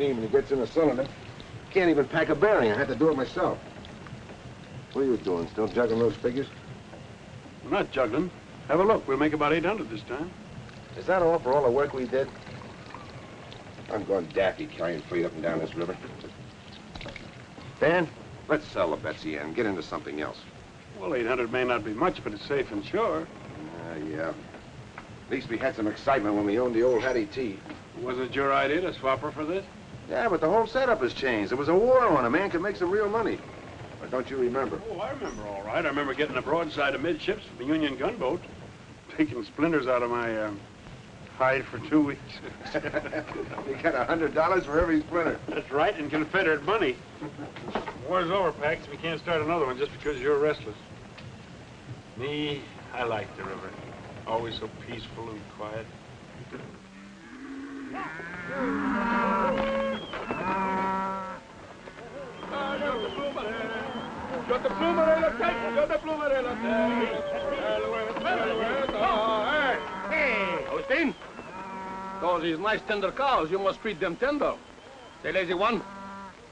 steam and he gets in a cylinder. Can't even pack a bearing. I had to do it myself. What are you doing? Still juggling those figures? We're not juggling. Have a look. We'll make about 800 this time. Is that all for all the work we did? I'm going daffy carrying freight up and down this river. Dan, let's sell the Betsy and get into something else. Well, 800 may not be much, but it's safe and sure. Yeah. At least we had some excitement when we owned the old Hattie T. Wasn't it your idea to swap her for this? Yeah, but the whole setup has changed. There was a war on. A man could make some real money. Or don't you remember? Oh, I remember all right. I remember getting a broadside amidships from the Union gunboat, taking splinters out of my hide for 2 weeks. You got $100 for every splinter. That's right, and Confederate money. War's over, Pax. We can't start another one just because you're restless. Me, I like the river. Always so peaceful and quiet. Hey, Austin. Those is nice tender cows. You must treat them tender. Say, lazy one,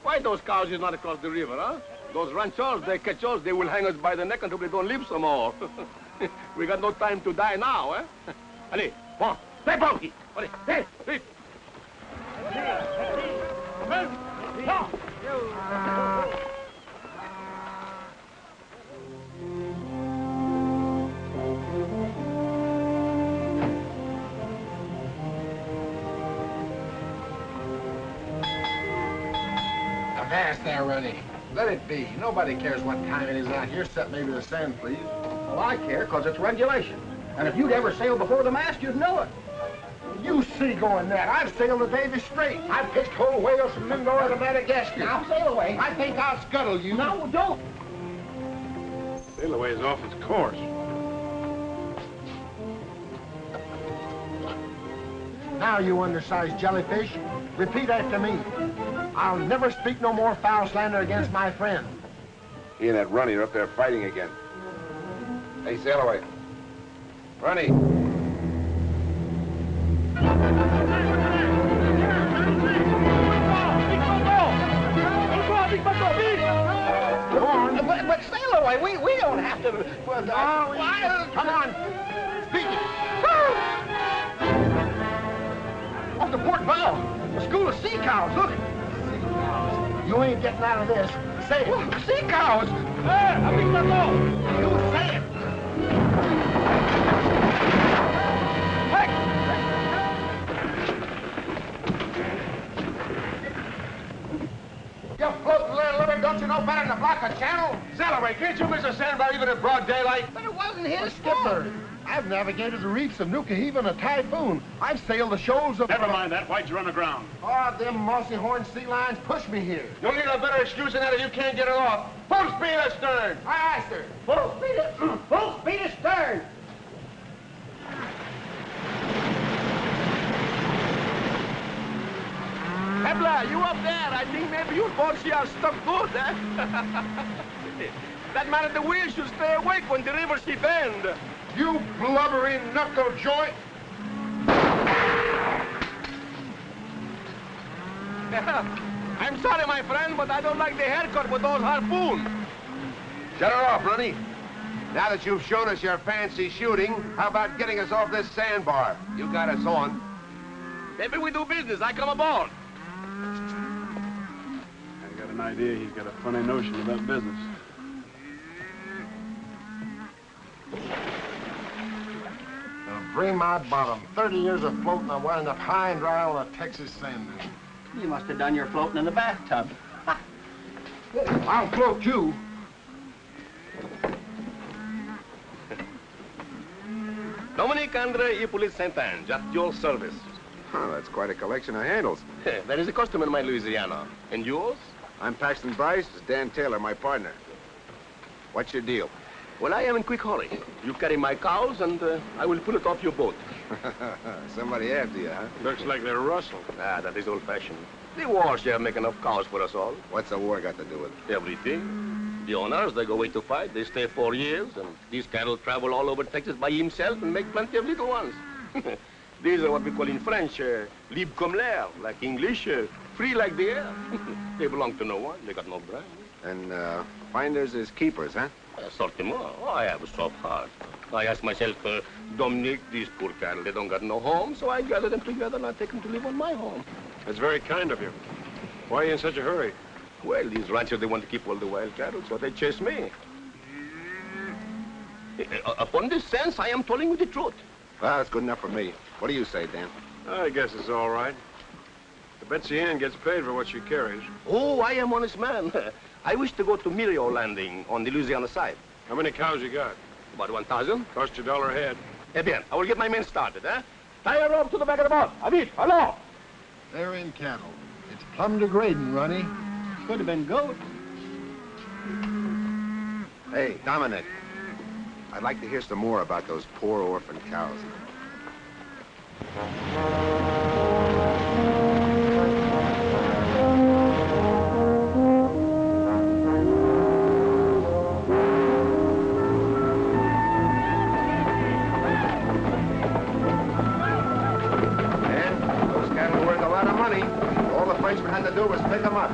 why those cows is not across the river, huh? Those ranchers, they catch us, they will hang us by the neck until they don't live some more. We got no time to die now, eh? Allez, one, stay funky. Allez, hey, hey. Avast there, Rennie. Let it be. Nobody cares what time it is out here, except maybe the sand, please. Well, I care, because it's regulation. And if you'd ever sailed before the mast, you'd know it. You seagoing that. I've sailed the Davy Strait. I've pitched whole whales from Mindoro to Madagascar. Now, sail away. I think I'll scuttle you. No, don't. Sail away is off its course. Now, you undersized jellyfish, repeat after me. I'll never speak no more foul slander against my friend. He and that Runny are up there fighting again. Hey, sail away. Runny. But sail away. We don't have to. Come on. Speak it. Off the port bow. A school of sea cows. Look. You ain't getting out of this. Say it. Sea cows. You say it. You floating little liver, don't you know better than to block a channel? Sail away. Can't you miss a sandbar even in broad daylight? But it wasn't his Skipper. I've navigated the reefs of Nuku-Hiva in a typhoon. I've sailed the shoals of... Never mind that. Why'd you run aground? Oh, them mossy horned sea lions pushed me here. You'll need a better excuse than that if you can't get it off. Full speed astern! Aye, aye, sir. Full speed astern. Hebla, you up there? I think maybe your boxy are stuck good, eh? That man at the wheel should stay awake when the river she bend. You blubbering knuckle joint. I'm sorry, my friend, but I don't like the haircut with those harpoons. Shut her off, Runny. Now that you've shown us your fancy shooting, how about getting us off this sandbar? You got us on. Maybe we do business. I come aboard. I got an idea he's got a funny notion about business. Bring my bottom. 30 years of floating, I wind up high and dry on a Texas sand dune. You must have done your floating in the bathtub. I'll float you. Dominique Andre Hippolyte Saint-Ange, at your service. Oh, that's quite a collection of handles. That is a custom in my Louisiana. And yours? I'm Paxton Bryce. This is Dan Taylor, my partner. What's your deal? Well, I am in quick hurry. You carry my cows, and I will pull it off your boat. Somebody after you, huh? Looks like they're Russell. Ah, that is old-fashioned. The wars here make enough cows for us all. What's the war got to do with it? Everything. The owners, they go away to fight. They stay 4 years, and these cattle travel all over Texas by himself and make plenty of little ones. These are what we call in French, libre comme l'air, like English, free like the air. They belong to no one. They got no brand. And finders is keepers, huh? Certainement. Oh, I have a soft heart. I ask myself, Dominique, these poor cattle, they don't got no home, so I gather them together and I take them to live on my home. That's very kind of you. Why are you in such a hurry? Well, these ranchers, they want to keep all the wild cattle, so they chase me. Upon this sense, I am telling you the truth. Well, that's good enough for me. What do you say, Dan? I guess it's all right. The Betsy Ann gets paid for what she carries. Oh, I am honest man. I wish to go to Mirio Landing on the Louisiana side. How many cows you got? About 1,000. Cost you $1 a head. Eh bien, I will get my men started, eh? Tie a rope to the back of the boat. Avit, hello! They're in cattle. It's plumb degrading, Ronnie. Could have been goat. Hey, Dominic. I'd like to hear some more about those poor orphan cows. Frenchman had to do was pick them up.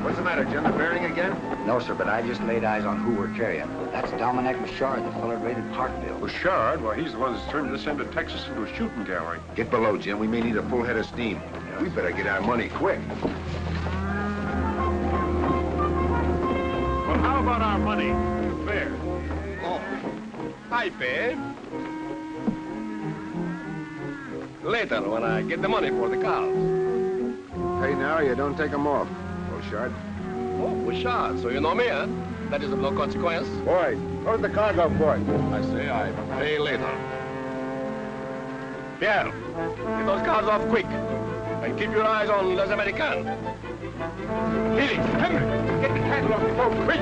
What's the matter, Jim? The bearing again? No, sir, but I just laid eyes on who we're carrying. That's Dominic Bouchard, the fella raided Parkville. Bouchard? Well, he's the one that's turned this end of Texas into a shooting gallery. Get below, Jim. We may need a full head of steam. We better get our money quick. Well, how about our money? Fair. Oh, I pay. Later, when I get the money for the cows. Pay now or you don't take them off, Bouchard. Oh, Bouchard, so you know me, huh? That is of no consequence. Boy, go to the cargo port. I say I pay later. Pierre, get those cars off quick. And keep your eyes on Les Americans. Felix, Henry, get the cattle off the boat, quick!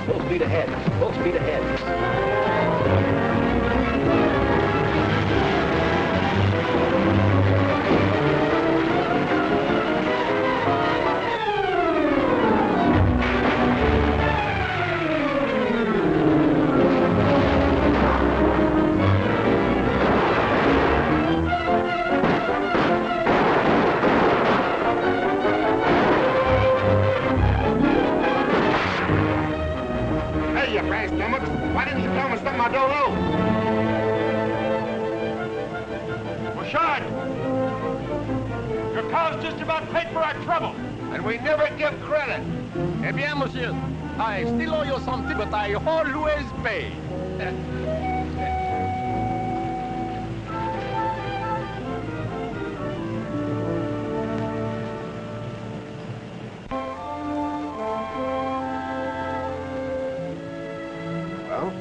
Full speed ahead. Full speed ahead. Why didn't you tell me something I don't know? Bouchard! Your cow's just about paid for our trouble. And we never give credit. Eh bien, monsieur, I still owe you something, but I always pay.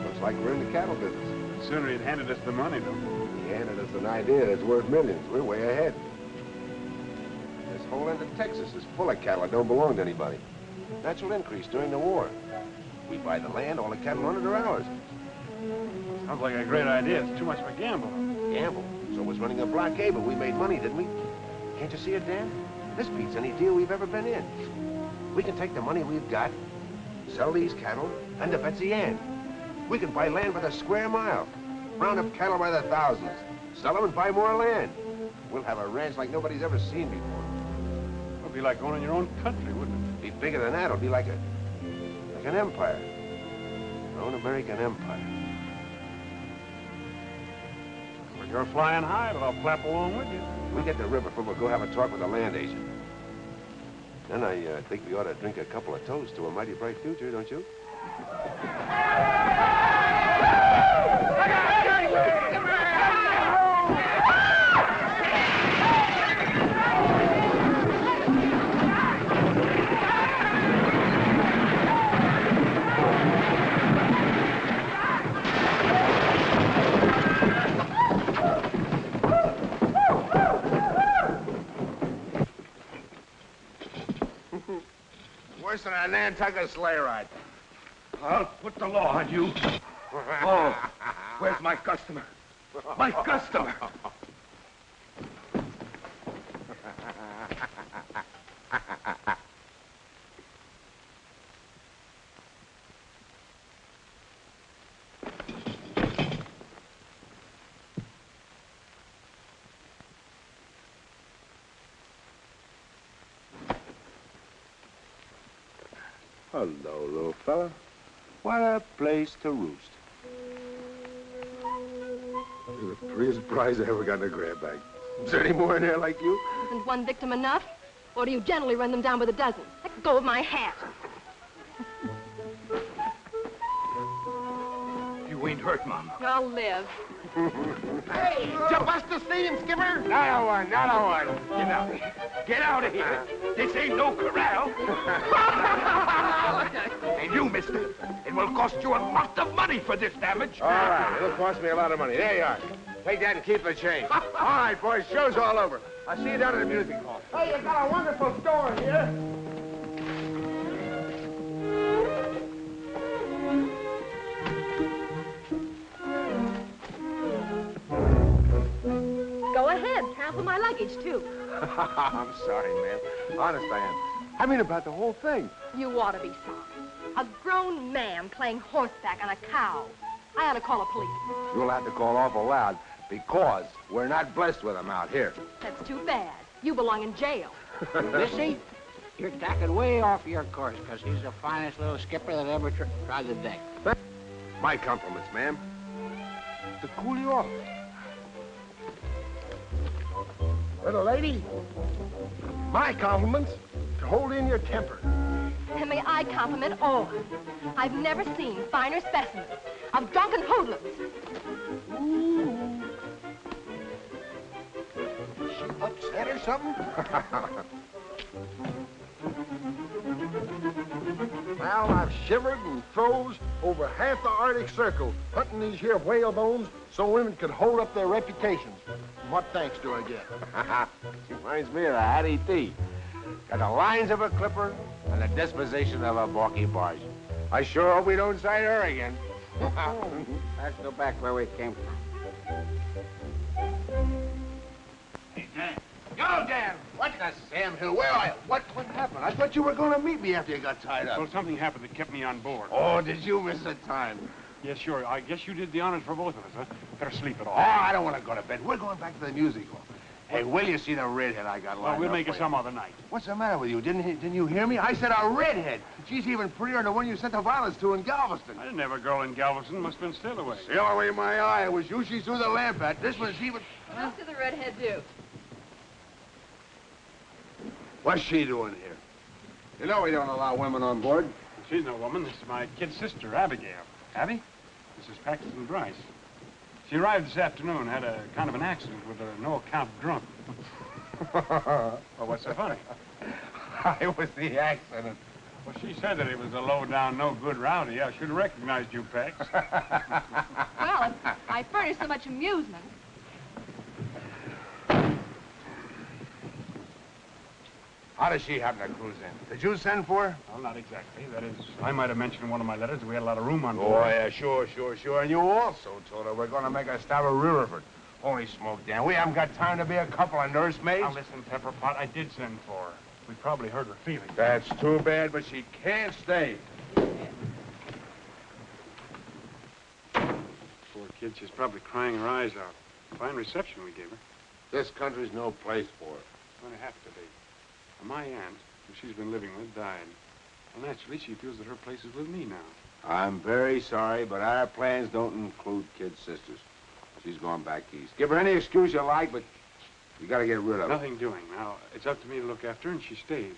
Looks like we're in the cattle business. Sooner he'd handed us the money, though. He handed us an idea that's worth millions. We're way ahead. This whole end of Texas is full of cattle that don't belong to anybody. Natural increase during the war. We buy the land, all the cattle on it are ours. Sounds like a great idea. It's too much of a gamble. Gamble. So was running a blockade, but we made money, didn't we? Can't you see it, Dan? This beats any deal we've ever been in. We can take the money we've got, sell these cattle, and the Betsy Ann. We can buy land by the square mile, round up cattle by the thousands, sell them and buy more land. We'll have a ranch like nobody's ever seen before. It'd be like owning your own country, wouldn't it? Be bigger than that. It'll be like an empire. Our own American empire. Well, you're flying high, but I'll clap along with you. We get the river full, we'll go have a talk with the land agent. Then I think we ought to drink a couple of toasts to a mighty bright future, don't you? Worse than a Nantucket sleigh ride. I'll put the law on you. Oh, where's my customer? My customer! Hello, little fella. What a place to roost. You're the prettiest prize I ever got in a grab bag. Is there any more in there like you? Isn't one victim enough? Or do you generally run them down by the dozen? Let go of my hat. You ain't hurt, Mom. I'll live. Hey, did you bust the steam, Skipper? Not a one, not a one. Get out. Get out of here. This ain't no corral. And you, mister, it will cost you a lot of money for this damage. All right, it'll cost me a lot of money. There you are. Take that and keep the change. All right, boys, show's all over. I'll see you down at the music hall. Hey, you got a wonderful store here. Go ahead. Sample my luggage, too. I'm sorry, ma'am. Honest, I am. I mean about the whole thing. You ought to be sorry. A grown man playing horseback on a cow. I ought to call a policeman. You'll have to call awful loud because we're not blessed with them out here. That's too bad. You belong in jail. Missy, you're tacking way off your course, because he's the finest little skipper that ever trod the deck. My compliments, ma'am. To cool you off. Little lady, my compliments to hold in your temper. And may I compliment all. I've never seen finer specimens of drunken hoodlums. Ooh. Is she upset or something? Well, I've shivered and froze over half the Arctic Circle hunting these here whale bones so women could hold up their reputations. And what thanks do I get? She reminds me of the Hattie T. Got the lines of a clipper and the disposition of a balky barge. I sure hope we don't sight her again. Let's go back where we came from. Hey, Dan. Yo, Dan. What the Sam Hill? Where are you? What happened? I thought you were going to meet me after you got tied up. Well, something happened that kept me on board. Oh, did you miss the time? Yeah, sure. I guess you did the honors for both of us, huh? Better sleep it Oh, off. I don't want to go to bed. We're going back to the music hall. Hey, will you see the redhead I got lined Well, we'll up make it for some you? other night. What's the matter with you? Didn't you hear me? I said a redhead. She's even prettier than the one you sent the violets to in Galveston. I didn't have a girl in Galveston. Must have been still away. The only way my eye was you. She threw the lamp at. This one's even... What did the redhead do? What's she doing here? You know we don't allow women on board. She's no woman. This is my kid sister, Abigail. Abby? This is Paxton Bryce. She arrived this afternoon, had a kind of an accident with a no-account drunk. Well, what's so funny? I was the accident. Well, she said that it was a low-down, no-good rowdy. I should have recognized you, Pax. Well, I furnish so much amusement. How does she happen to cruise in? Did you send for her? Well, not exactly. That is, I might have mentioned in one of my letters that we had a lot of room on Oh, board. yeah, sure. And you also told her we're going to make a stop at Riverford. Holy smoke, Dan. We haven't got time to be a couple of nursemaids. Now, listen, Pepperpot, I did send for her. We probably hurt her feelings. That's too bad, but she can't stay. Poor kid, she's probably crying her eyes out. Fine reception we gave her. This country's no place for her. It's going to have to be. My aunt, who she's been living with, died. Well, naturally, she feels that her place is with me now. I'm very sorry, but our plans don't include kid sisters. She's gone back east. Give her any excuse you like, but you got to get rid of her. Nothing doing. Now, it's up to me to look after her, and she stays.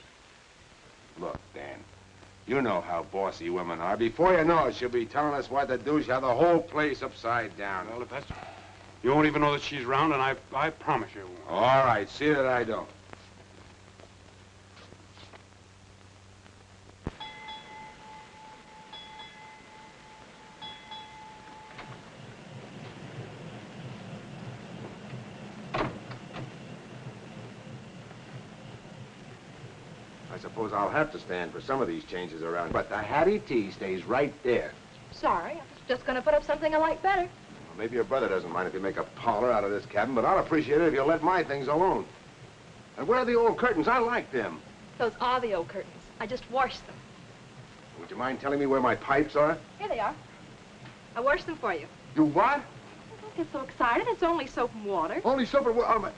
Look, Dan, you know how bossy women are. Before you know it, she'll be telling us what to do. She'll have the whole place upside down. Well, if that's... You won't even know that she's round, and I promise you won't. All right, see that I don't. I suppose I'll have to stand for some of these changes around, but the Hattie T stays right there. Sorry, I was just going to put up something I like better. Well, maybe your brother doesn't mind if you make a parlor out of this cabin, but I'll appreciate it if you let my things alone. And where are the old curtains? I like them. Those are the old curtains. I just washed them. Would you mind telling me where my pipes are? Here they are. I washed them for you. You what? Don't get so excited. It's only soap and water. Only soap and water.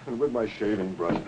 And with my shaving brush.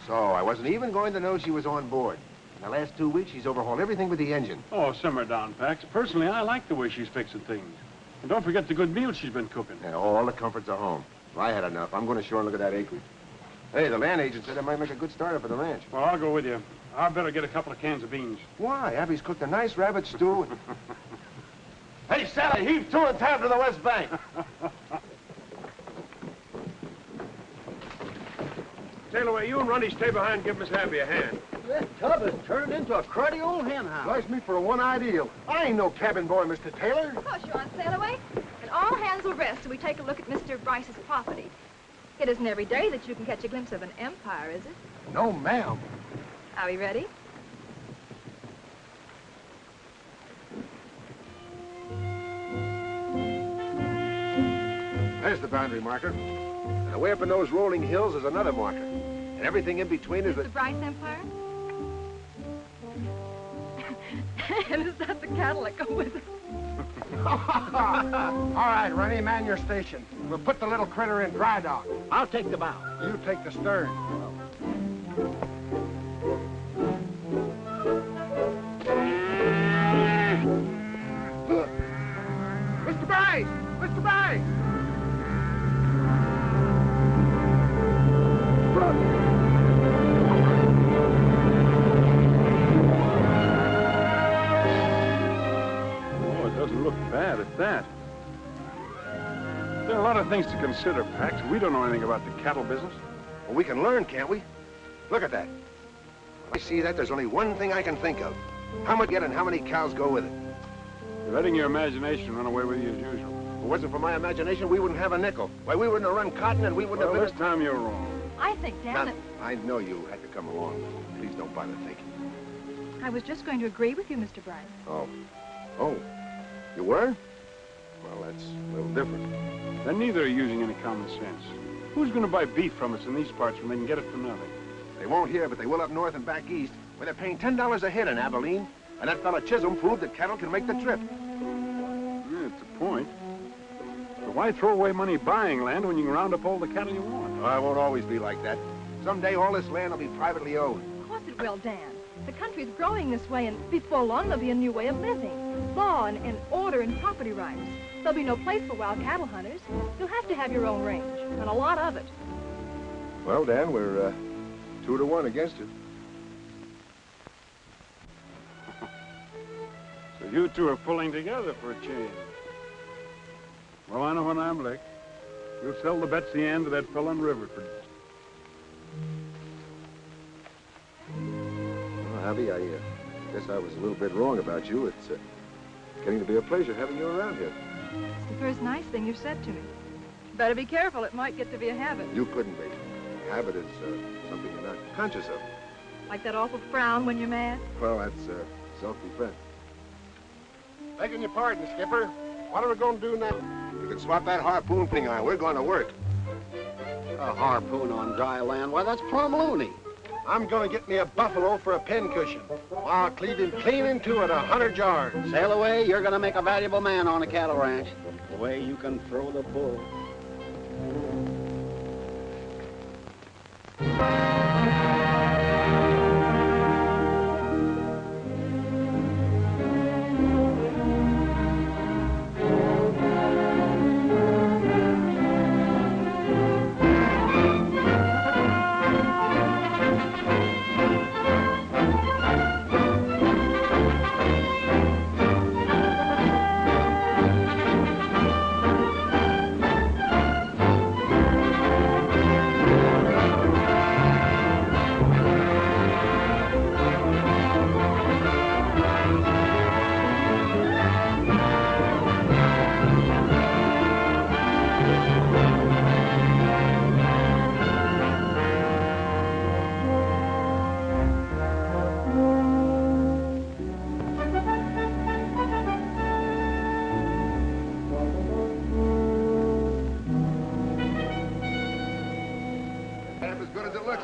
So I wasn't even going to know she was on board. In the last 2 weeks, she's overhauled everything with the engine. Oh, simmer down, Pax. Personally, I like the way she's fixing things. And don't forget the good meals she's been cooking. Yeah, all the comforts are home. Well, I had enough. I'm going ashore and look at that acreage. Hey, the land agent said it might make a good starter for the ranch. Well, I'll go with you. I better get a couple of cans of beans. Why? Abby's cooked a nice rabbit stew. Hey, Sally, heave to in time to the West Bank. Sail away. You and Runty stay behind and give Miss Abby a hand. That tub has turned into a cruddy old hen house. Slice me for a one-eye deal. I ain't no cabin boy, Mr. Taylor. Of course, you're on sail away. And all hands will rest till we take a look at Mr. Bryce's property. It isn't every day that you can catch a glimpse of an empire, is it? No, ma'am. Are we ready? There's the boundary marker. And away up in those rolling hills is another marker. And everything in between is the Bryce Empire? And is that the cattle that go with it? All right, Runny, man your station. We'll put the little critter in dry dock. I'll take the bow. You take the stern. Mr. Bryce! Mr. Bryce! Oh, it doesn't look bad at that. There are a lot of things to consider, Pax. We don't know anything about the cattle business. Well, we can learn, can't we? Look at that. When I see that, there's only one thing I can think of. How much get and how many cows go with it? You're letting your imagination run away with you as usual. If it wasn't for my imagination, we wouldn't have a nickel. Why, we wouldn't have run cotton and we wouldn't Well, have this time you're wrong. I think, Dan, that I know you had to come along. Please don't bother thinking. I was just going to agree with you, Mr. Bryce. Oh. Oh. You were? Well, that's a little different. Then neither are using any common sense. Who's going to buy beef from us in these parts when they can get it for nothing? They won't here, but they will up north and back east, where they're paying $10 a head in Abilene. And that fella Chisholm proved that cattle can make the trip. Yeah, it's a point. But why throw away money buying land when you can round up all the cattle you want? Oh, it won't always be like that. Someday all this land will be privately owned. Of course it will, Dan. The country's growing this way, and before long there'll be a new way of living. Law and order and property rights. There'll be no place for wild cattle hunters. You'll have to have your own range, and a lot of it. Well, Dan, we're 2 to 1 against you. So you two are pulling together for a change. Well, I know when I'm licked. You'll sell the Betsy Ann to that fellow in Riverford. Well, Javi, I guess I was a little bit wrong about you. It's getting to be a pleasure having you around here. It's the first nice thing you've said to me. Better be careful. It might get to be a habit. You couldn't be. Habit is something you're not conscious of. Like that awful frown when you're mad? Well, that's self-defense. Begging your pardon, Skipper. What are we going to do now? You can swap that harpoon thing on. We're going to work. A harpoon on dry land? Why, that's plumb loony. I'm going to get me a buffalo for a pincushion. I'll cleave him clean into it 100 yards. Sail away, you're gonna make a valuable man on a cattle ranch. The way you can throw the bull.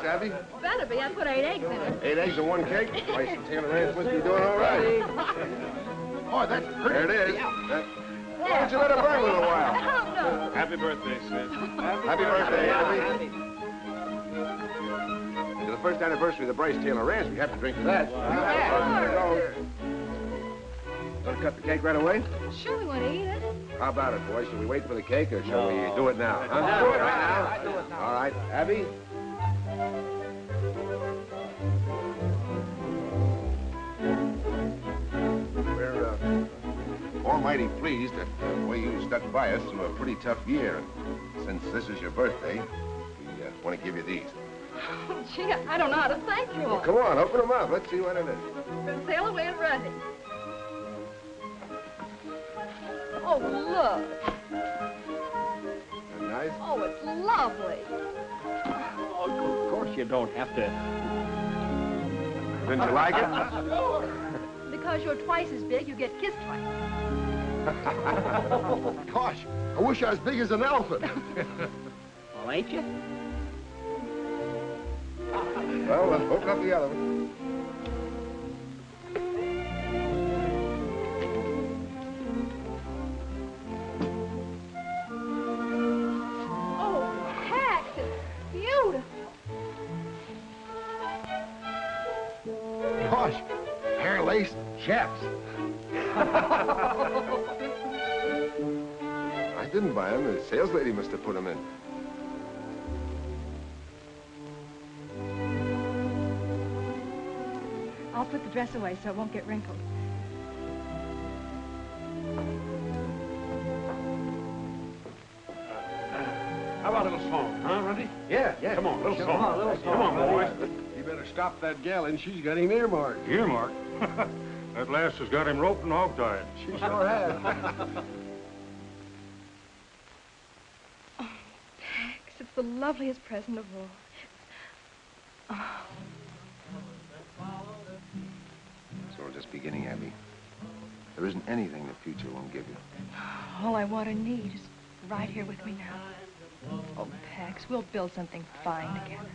Abby? Better be. I put 8 eggs in it. 8 eggs and 1 cake? Why, Taylor Ranch must be doing all right. Boy, that's pretty. There it is. Why don't you let it burn a little while? Oh, no. Happy birthday, Sid. Happy birthday, Abby. Into the first anniversary of the Bryce Taylor Ranch. We have to drink to that. Want to cut the cake right away? Sure, we want to eat it. How about it, boys? Shall we wait for the cake, or shall we do it now? Huh? Do it right now. I do it now. All right. Abby? We're almighty pleased at the way you stuck by us through a pretty tough year. And since this is your birthday, we want to give you these. Oh, gee, I don't know how to thank you all. Well, come on, open them up. Let's see what it is. From Sail Away and Rusty. Oh, look. Isn't that nice? Oh, it's lovely. Oh, of course you don't have to. Didn't you like it? Because you're twice as big, you get kissed twice. Gosh, I wish I was big as an elephant. Well, ain't you? Well, open up the other one. Gosh, hair lace chaps. I didn't buy them. The sales lady must have put them in. I'll put the dress away so it won't get wrinkled. How about a little song, huh, Runty? Yeah. Come on, little Come song. on, little Come on, boys. You better stop that gal, and she's got him earmarked. Earmark. That lass has got him roped and hog-tied. She sure has. Oh, Tex, it's the loveliest present of all. Oh. So we're just beginning, Abby. There isn't anything the future won't give you. All I want or need is right here with me now. Oh, Tex, we'll build something fine together.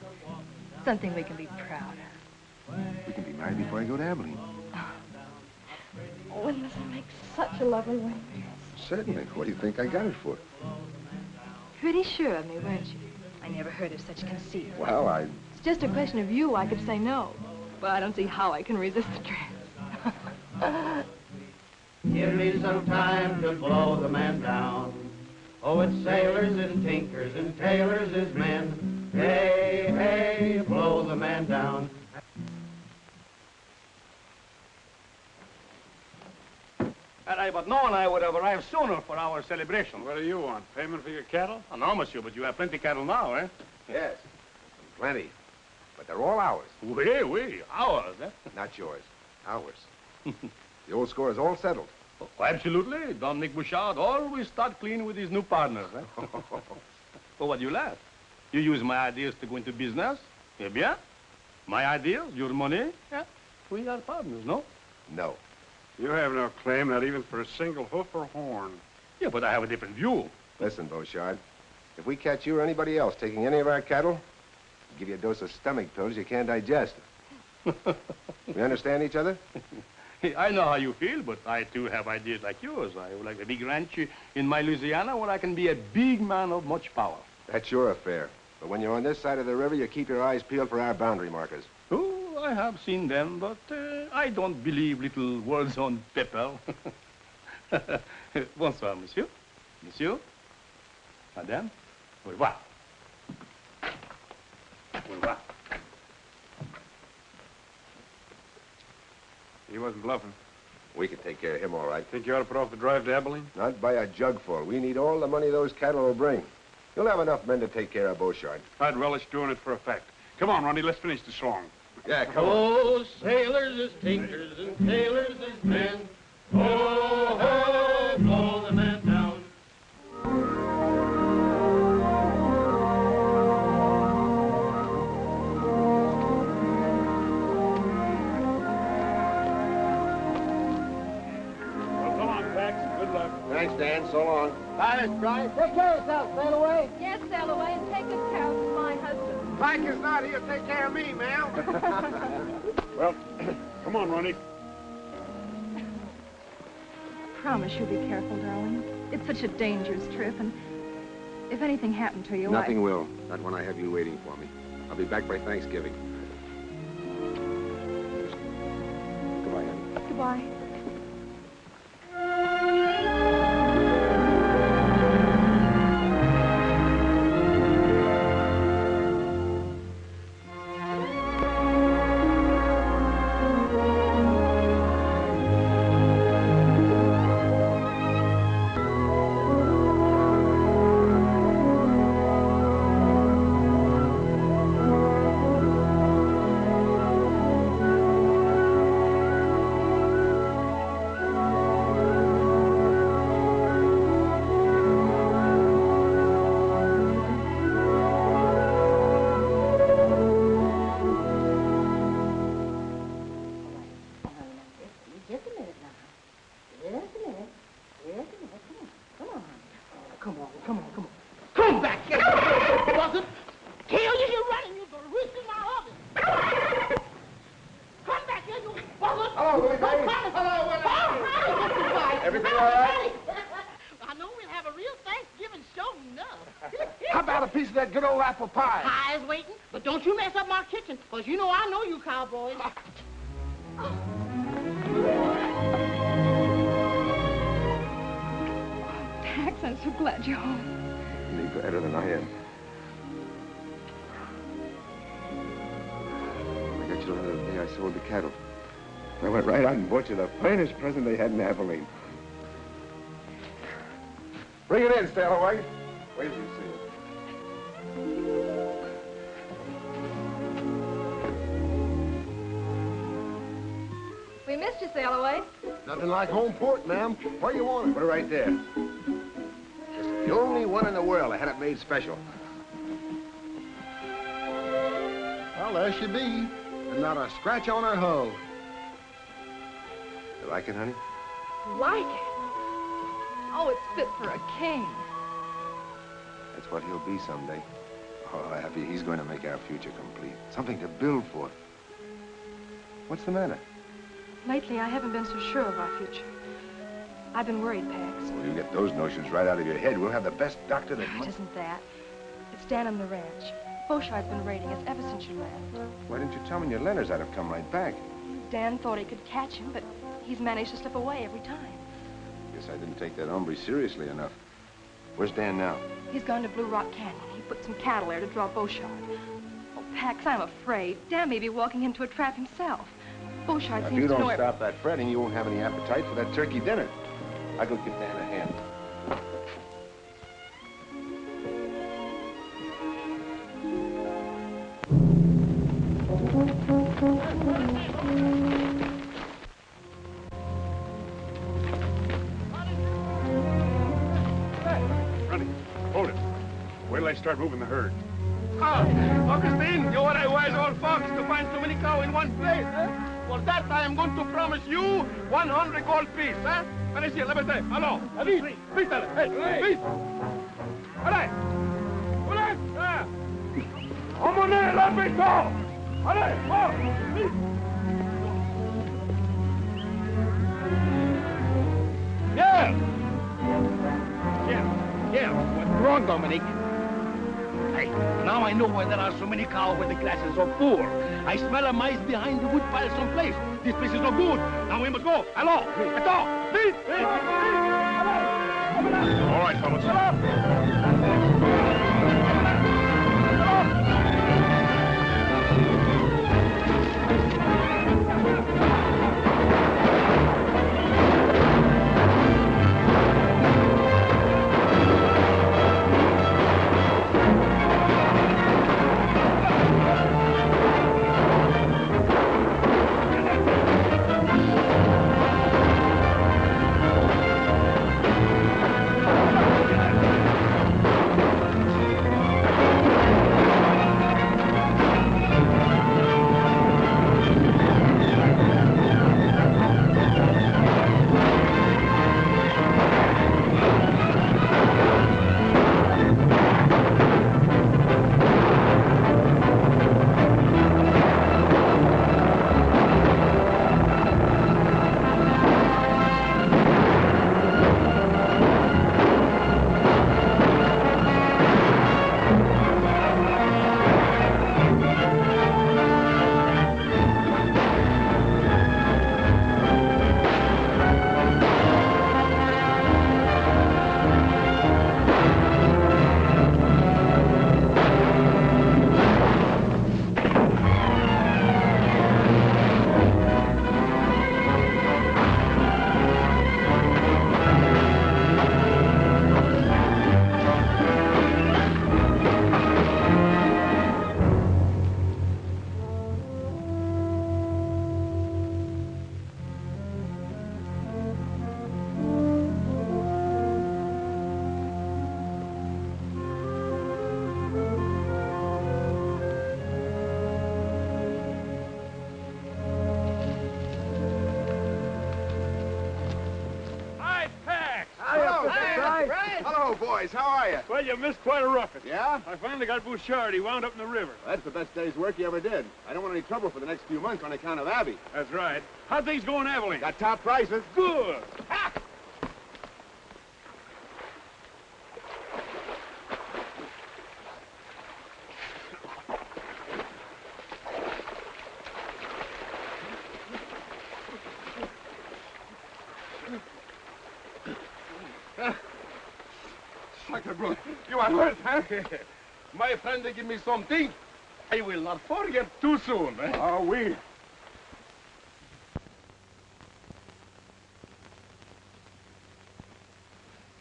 Something we can be proud of. We can be married before I go to Abilene. Oh, wouldn't this make such a lovely wedding? Certainly. What do you think I got it for? Pretty sure of me, weren't you? I never heard of such conceit. Well, It's just a question of you. I could say no. But I don't see how I can resist the dress. Give me some time to blow the man down. Oh, it's sailors and tinkers and tailors is men. Hey, hey, blow the man down. Had I but known, I would have arrived sooner for our celebration. What do you want? Payment for your cattle? Oh, no, monsieur, but you have plenty cattle now, eh? yes, plenty. But they're all ours. Oui, ours, eh? Not yours. Ours. The old score is all settled. Oh, absolutely. Don Nick Bouchard always start clean with his new partners, eh? Well, what do you laugh? You use my ideas to go into business? Eh bien? My ideas, your money? Yeah. We are partners, no? No. You have no claim, not even for a single hoof or horn. Yeah, but I have a different view. Listen, Beauchard. If we catch you or anybody else taking any of our cattle, we'll give you a dose of stomach pills you can't digest. We understand each other? I know how you feel, but I too have ideas like yours. I would like a big ranch in my Louisiana where I can be a big man of much power. That's your affair. But when you're on this side of the river, you keep your eyes peeled for our boundary markers. Oh, I have seen them, but I don't believe little words on paper. Bonsoir, monsieur. Monsieur. Madame. Au revoir. Au revoir. He wasn't bluffing. We can take care of him all right. Think you ought to put off the drive to Abilene? Not by a jugful. We need all the money those cattle will bring. You'll have enough men to take care of Beauchard. I'd relish doing it for a fact. Come on, Ronnie, let's finish the song. Yeah, come on. Oh, sailors is tinkers and tailors is men. Oh, ho, blow the man down. Well, so long, Pax. Good luck. Thanks, Dan. So long. Bye, Miss Bryce. Take care of yourself, sail away. Yes, sail away and take good care of my husband. Mike is not here. Take care of me, ma'am. Well, come on, Ronnie. Promise you'll be careful, darling. It's such a dangerous trip, and if anything happened to you, Nothing will. Not when I have you waiting for me. I'll be back by Thanksgiving. Why? Apple pie. Pie's waiting, but don't you mess up my kitchen, because you know I know you cowboys. Pax, I'm so glad you're home. Any better than I am. I got you the other day I sold the cattle. I went right out and bought you the finest present they had in Abilene. Bring it in, Stallaway. Wait till you see it. We missed you, Sailaway. Nothing like home port, ma'am. Where you want it? Put it right there. Just the only one in the world that had it made special. Well, there she be. And not a scratch on her hull. You like it, honey? Like it? Oh, it's fit for a king. That's what he'll be someday. Oh, Abby, he's going to make our future complete. Something to build for. What's the matter? Lately, I haven't been so sure of our future. I've been worried, Pax. Well, you get those notions right out of your head. We'll have the best doctor that... It isn't that. It's down on the ranch. Beauchard's been raiding us ever since you left. Why didn't you tell me your letters? I'd have come right back. Dan thought he could catch him, but he's managed to slip away every time. Guess I didn't take that hombre seriously enough. Where's Dan now? He's gone to Blue Rock Canyon. He put some cattle there to draw Beauchard. Oh, Pax, I'm afraid. Dan may be walking into a trap himself. Beauchard Now, seems if you to know don't stop that fretting, you won't have any appetite for that turkey dinner. I'll go give Dan a hand. Running. Hold it. Wait till I start moving the herd. Augustine, you are a wise old fox to find so many cows in one place, eh? For that, I am going to promise you 100 gold piece, eh? Allez, let me say, hello. Vite, vite, hey, vite. Allez. Allez, ah. Emmenez, let me go. Allez, oh, vite. Yeah. What's wrong, Dominic? Hey, now I know why there are so many cows with the glasses of full. I smell a mice behind the wood pile someplace. This place is no good. Now we must go. Hello. Vite. All right, fellas. boys. How are you? Well, you missed quite a roughing. Yeah? I finally got Bouchard. He wound up in the river. That's the best day's work you ever did. I don't want any trouble for the next few months on account of Abby. That's right. How'd things go in Abilene? Got top prices. Good. Ha! You are hurt, huh? My friend, they give me something. I will not forget too soon. Eh? Oh, we.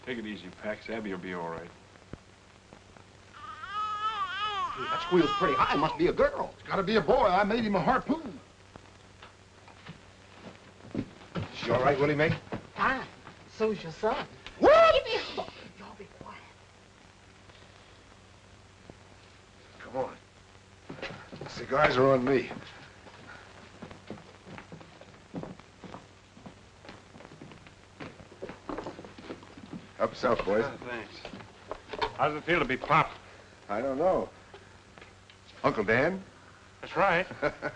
Take it easy, Pax. Abby will be all right. That squeal's pretty high. Must be a girl. It's got to be a boy. I made him a harpoon. She all right, Willie Mae? Fine. So's your son. What? Give me a... Y'all be quiet. Come on. The cigars are on me. Help yourself, boys. Thanks. How's it feel to be Pop? I don't know. Uncle Dan? That's right.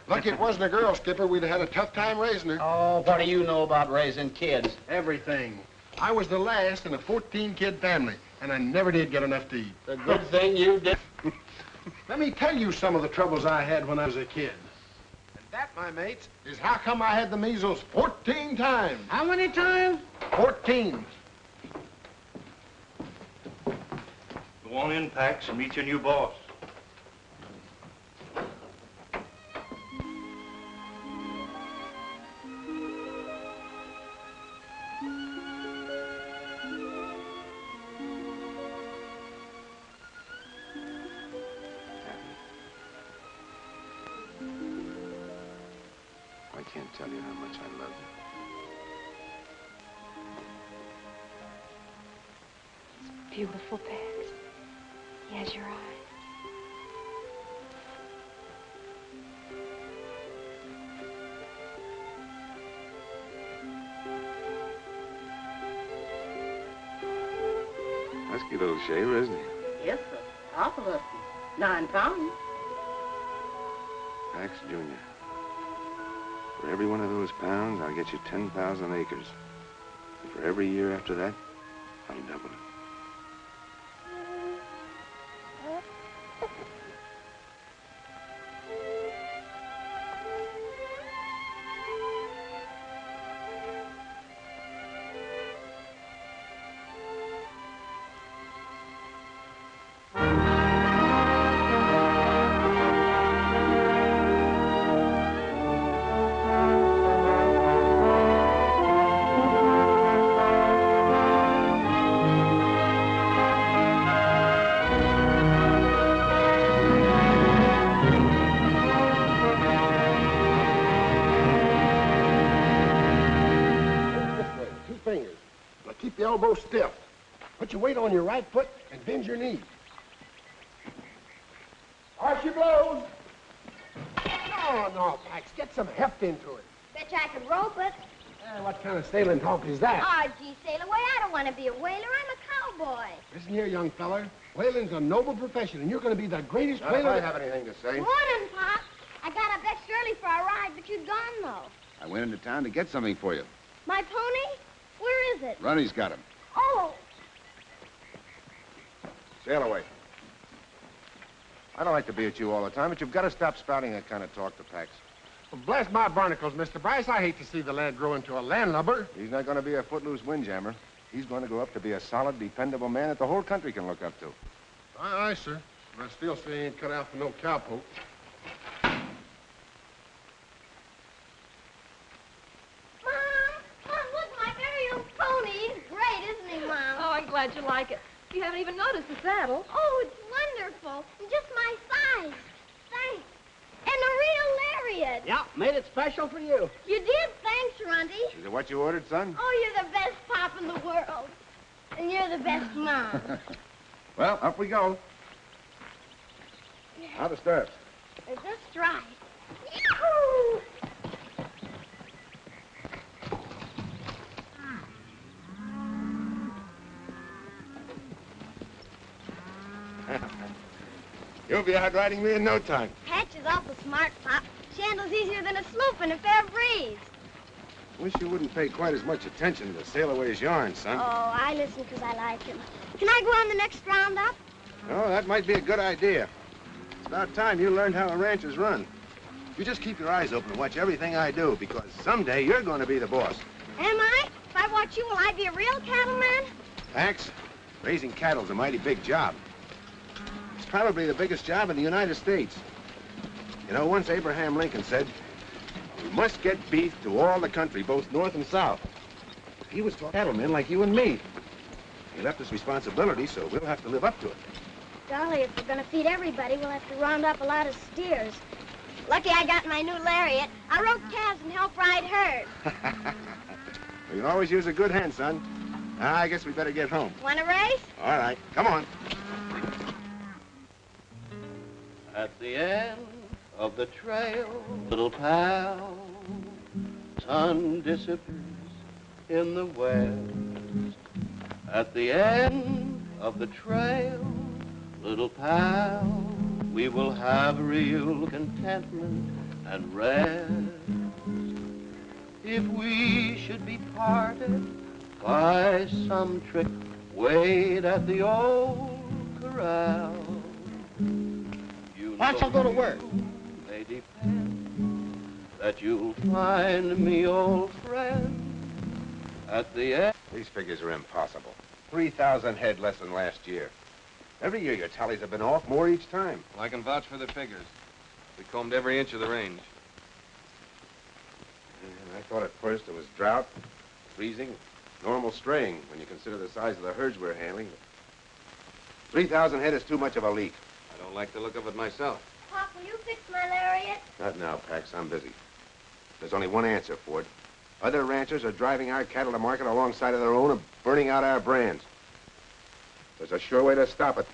Lucky it wasn't a girl, Skipper. We'd have had a tough time raising her. Oh, what do you know about raising kids? Everything. I was the last in a 14-kid family, and I never did get enough to eat. The good thing you did. Let me tell you some of the troubles I had when I was a kid. And that, my mates, is how come I had the measles 14 times. How many times? 14. Go on in, Pax, and meet your new boss. I can't tell you how much I love you. Beautiful, Pax. He has your eyes. Husky little shaver, isn't he? Yes, sir. Awful lusty. 9 pounds. Pax Jr. For every one of those pounds, I'll get you 10,000 acres. And for every year after that, I'll double it. Elbow stiff. Put your weight on your right foot and bend your knee. Arch your blows. No, Pax. Get some heft into it. Bet you I could rope it. What kind of sailing talk is that? Oh, gee, sail away. I don't want to be a whaler. I'm a cowboy. Listen here, young feller. Whaling's a noble profession, and you're going to be the greatest whaler. I have anything to say. Morning, Pop. I got up extra early for a ride, but you'd gone, though. I went into town to get something for you. My pony? Where is it? Ronnie's got him. Oh, Sail away. I don't like to be at you all the time, but you've got to stop spouting that kind of talk to Pax. Well, bless my barnacles, Mr. Bryce. I hate to see the lad grow into a landlubber. He's not going to be a footloose windjammer. He's going to grow up to be a solid, dependable man that the whole country can look up to. Aye, sir. But I still say he ain't cut out for no cowpoke. Mom, look, my very own pony. He's great, isn't he, Mom? Oh, I'm glad you like it. You haven't even noticed the saddle. Oh, it's wonderful. And just my size. Thanks. And a real lariat. Yeah, made it special for you. You did. Thanks, Runty. Is it what you ordered, son? Oh, you're the best pop in the world. And you're the best mom. Well, up we go. How the stirrups? They're just right. Yahoo! You'll be out riding me in no time. Hatch is awful smart, Pop. She handles easier than a sloop in a fair breeze. Wish you wouldn't pay quite as much attention to Sail Away's yarn, son. Oh, I listen because I like him. Can I go on the next roundup? Oh, that might be a good idea. It's about time you learned how a rancher's run. You just keep your eyes open and watch everything I do, because someday you're going to be the boss. Am I? If I watch you, will I be a real cattleman? Pax, raising cattle's a mighty big job. It's probably the biggest job in the United States. You know, once Abraham Lincoln said, we must get beef to all the country, both north and south. He was talking cattlemen like you and me. He left us responsibility, so we'll have to live up to it. Golly, if we're going to feed everybody, we'll have to round up a lot of steers. Lucky I got my new lariat. I rode calves and helped ride herd. We can always use a good hand, son. I guess we better get home. Want a race? All right, come on. At the end of the trail, little pal, sun disappears in the west. At the end of the trail, little pal, we will have real contentment and rest. If we should be parted by some trick, wait at the old corral. Why don't you go to work? May depend that you'll find me, old friend, at the end. These figures are impossible. 3,000 head less than last year. Every year your tallies have been off more each time. I can vouch for the figures. We combed every inch of the range. And I thought at first it was drought, freezing, normal straying when you consider the size of the herds we're handling. 3,000 head is too much of a leak. I don't like the look of it myself. Pop, will you fix my lariat? Not now, Pax. I'm busy. There's only one answer, Ford. Other ranchers are driving our cattle to market alongside of their own and burning out our brands. There's a sure way to stop it.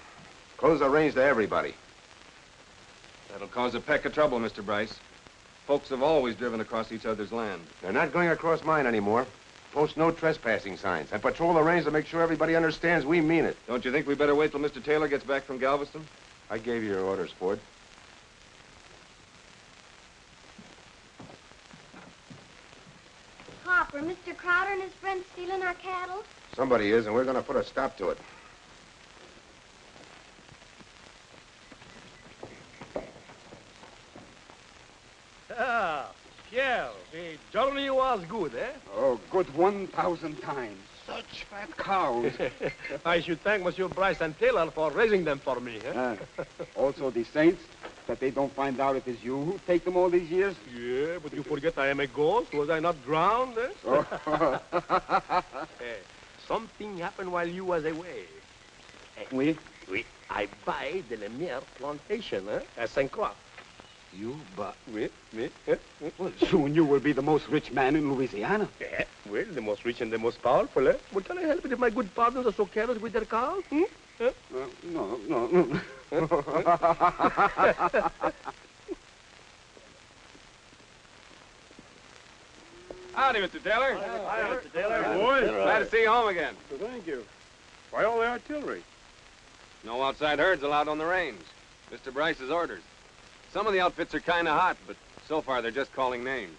Close the range to everybody. That'll cause a peck of trouble, Mr. Bryce. Folks have always driven across each other's land. They're not going across mine anymore. Post no trespassing signs and patrol the range to make sure everybody understands we mean it. Don't you think we better wait till Mr. Taylor gets back from Galveston? I gave you your orders, Ford. Pop, are Mr. Crowder and his friends stealing our cattle? Somebody is, and we're going to put a stop to it. Ah, Pierre, the journey was good, eh? Oh, good 1,000 times. Such fat cows. I should thank Monsieur Bryce and Taylor for raising them for me, eh? Also the saints, that they don't find out if it's you who take them all these years. Yeah, but you forget I am a ghost. Was I not drowned, eh? Oh. Hey, something happened while you was away. Oui? Oui. I buy the Lemire plantation, eh? At St. Croix. You, but... Oui. Well, soon you will be the most rich man in Louisiana. Yeah, well, the most rich and the most powerful, eh? Well, can I help it if my good partners are so careless with their cows? Eh? No. Howdy, Mr. Taylor. Hi, Mr. Taylor. Boys, glad to see you home again. Thank you. Why all the artillery? No outside herds allowed on the range. Mr. Bryce's orders. Some of the outfits are kind of hot, but so far they're just calling names.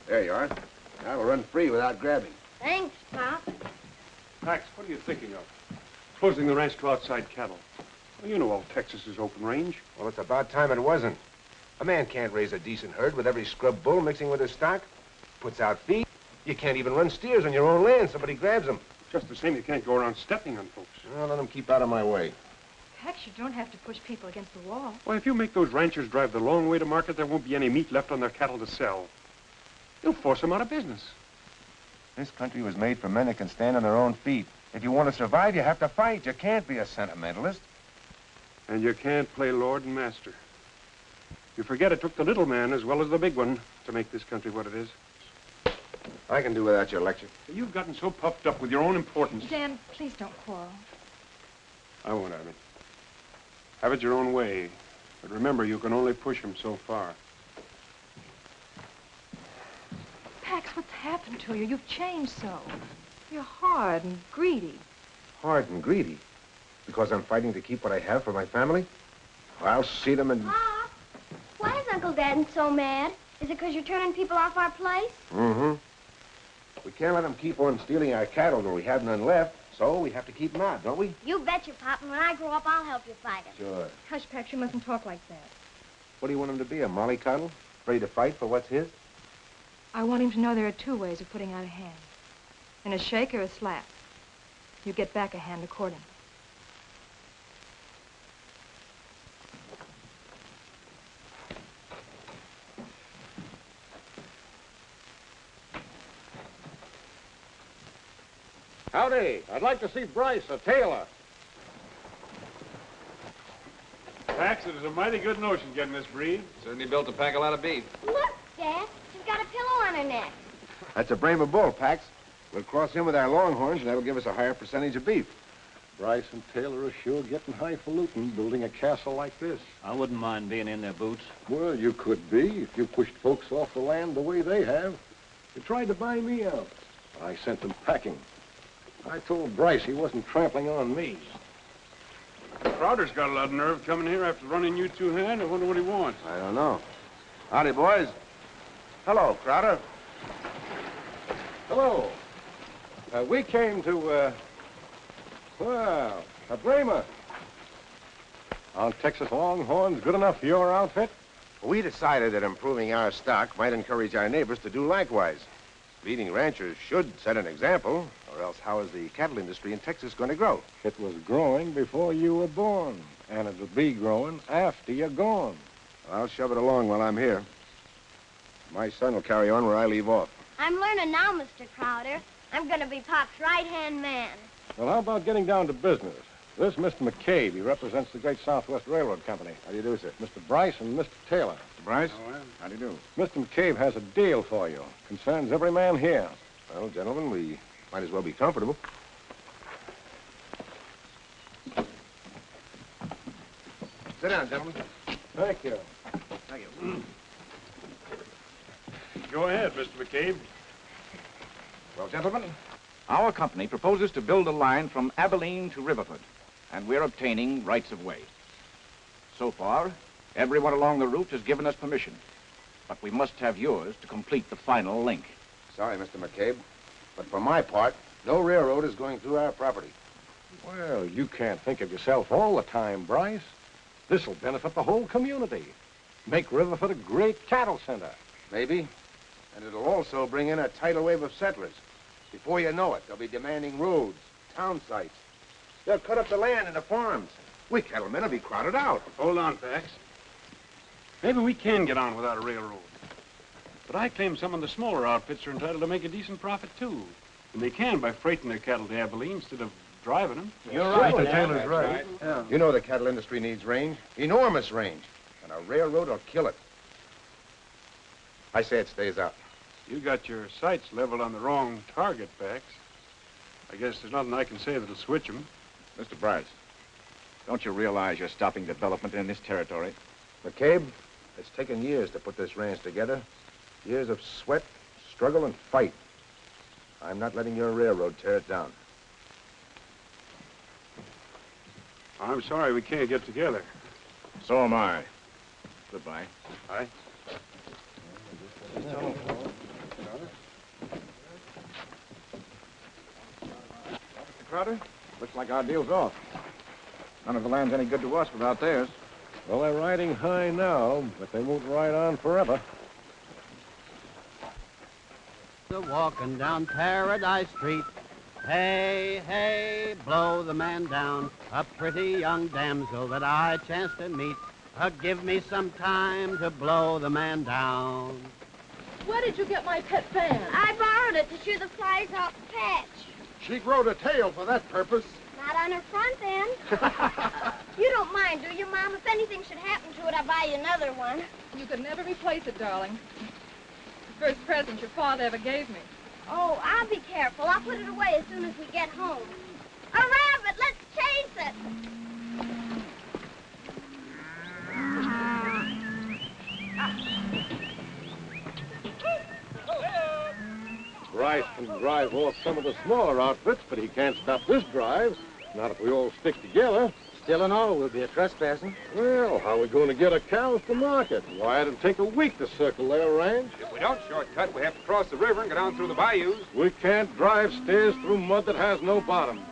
There you are. Now we'll run free without grabbing. Thanks, Pop. Max, what are you thinking of? Closing the ranch to outside cattle. Well, you know all Texas is open range. Well, it's about time it wasn't. A man can't raise a decent herd with every scrub bull mixing with his stock. Puts out feed. You can't even run steers on your own land. Somebody grabs them. Just the same, you can't go around stepping on folks. Well, let them keep out of my way. Heck, you don't have to push people against the wall. Well, if you make those ranchers drive the long way to market, there won't be any meat left on their cattle to sell. You'll force them out of business. This country was made for men that can stand on their own feet. If you want to survive, you have to fight. You can't be a sentimentalist. And you can't play lord and master. You forget it took the little man as well as the big one to make this country what it is. I can do without your lecture. You've gotten so puffed up with your own importance. Dan, please don't quarrel. I won't have it. Have it your own way. But remember, you can only push him so far. Pax, what's happened to you? You've changed so. You're hard and greedy. Hard and greedy? Because I'm fighting to keep what I have for my family? I'll see them and... Pop, why is Uncle Dad so mad? Is it because you're turning people off our place? Mm-hmm. We can't let them keep on stealing our cattle when we have none left, so we have to keep them out, don't we? You betcha, Pop, and when I grow up, I'll help you fight them. Sure. Hush, Pax, you mustn't talk like that. What do you want him to be, a mollycoddle? Ready to fight for what's his? I want him to know there are two ways of putting out a hand. In a shake or a slap. You get back a hand accordingly. Howdy. I'd like to see Bryce, a tailor. Pax, it is a mighty good notion getting this breed. Certainly built to pack a lot of beef. Look, Dad. She's got a pillow on her neck. That's a braver bull, Pax. We'll cross him with our longhorns, and that'll give us a higher percentage of beef. Bryce and Taylor are sure getting highfalutin building a castle like this. I wouldn't mind being in their boots. Well, you could be if you pushed folks off the land the way they have. They tried to buy me out. I sent them packing. I told Bryce he wasn't trampling on me. Crowder's got a lot of nerve coming here after running you two-hand. I wonder what he wants. I don't know. Howdy, boys. Hello, Crowder. Hello. We came to, well, a Brahma. Aren't Texas Longhorns good enough for your outfit? We decided that improving our stock might encourage our neighbors to do likewise. Leading ranchers should set an example, or else how is the cattle industry in Texas going to grow? It was growing before you were born, and it'll be growing after you're gone. I'll shove it along while I'm here. My son will carry on where I leave off. I'm learning now, Mr. Crowder. I'm going to be Pop's right-hand man. Well, how about getting down to business? This is Mr. McCabe. He represents the Great Southwest Railroad Company. How do you do, sir? Mr. Bryce and Mr. Taylor. Mr. Bryce? Oh, well. How do you do? Mr. McCabe has a deal for you. Concerns every man here. Well, gentlemen, we might as well be comfortable. Sit down, gentlemen. Thank you. Thank you. Go ahead, Mr. McCabe. Well, gentlemen, our company proposes to build a line from Abilene to Riverford, and we're obtaining rights of way. So far, everyone along the route has given us permission, but we must have yours to complete the final link. Sorry, Mr. McCabe, but for my part, no railroad is going through our property. Well, you can't think of yourself all the time, Bryce. This'll benefit the whole community. Make Riverford a great cattle center. Maybe. And it'll also bring in a tidal wave of settlers. Before you know it, they'll be demanding roads, town sites. They'll cut up the land into farms. We cattlemen will be crowded out. Hold on, Pax. Maybe we can get on without a railroad. But I claim some of the smaller outfits are entitled to make a decent profit, too. And they can by freighting their cattle to Abilene instead of driving them. You're right. Mr. Taylor's right. Yeah. You know the cattle industry needs range, enormous range, and a railroad will kill it. I say it stays out. You got your sights leveled on the wrong target, Pax. I guess there's nothing I can say that'll switch them. Mr. Bryce, don't you realize you're stopping development in this territory? McCabe, it's taken years to put this ranch together. Years of sweat, struggle, and fight. I'm not letting your railroad tear it down. I'm sorry we can't get together. So am I. Goodbye. Bye. Mr. Crowder, looks like our deal's off. None of the land's any good to us without theirs. Well, they're riding high now, but they won't ride on forever. Walking down Paradise Street. Hey, hey, blow the man down. A pretty young damsel that I chanced to meet. Give me some time to blow the man down. Where did you get my pet fan? I borrowed it to shoo the flies off the patch. She growed a tail for that purpose. Not on her front end. You don't mind, do you, Mom? If anything should happen to it, I'll buy you another one. You could never replace it, darling. The first present your father ever gave me. Oh, I'll be careful. I'll put it away as soon as we get home. A rabbit! Let's chase it! Bryce can drive off some of the smaller outfits, but he can't stop this drive. Not if we all stick together. Still and all, we'll be a trespassing. Well, how are we going to get our cows to market? Why, it'll take a week to circle their ranch. If we don't shortcut, we have to cross the river and go down through the bayous. We can't drive steers through mud that has no bottom.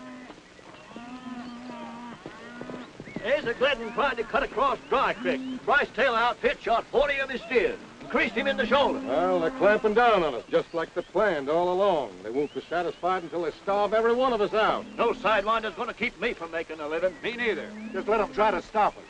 There's a Glidden tried to cut across Dry Creek. Bryce Taylor outfit shot 40 of his steers and creased him in the shoulder. Well, they're clamping down on us, just like they planned all along. They won't be satisfied until they starve every one of us out. No sidewinder's going to keep me from making a living. Me neither. Just let them try to stop us.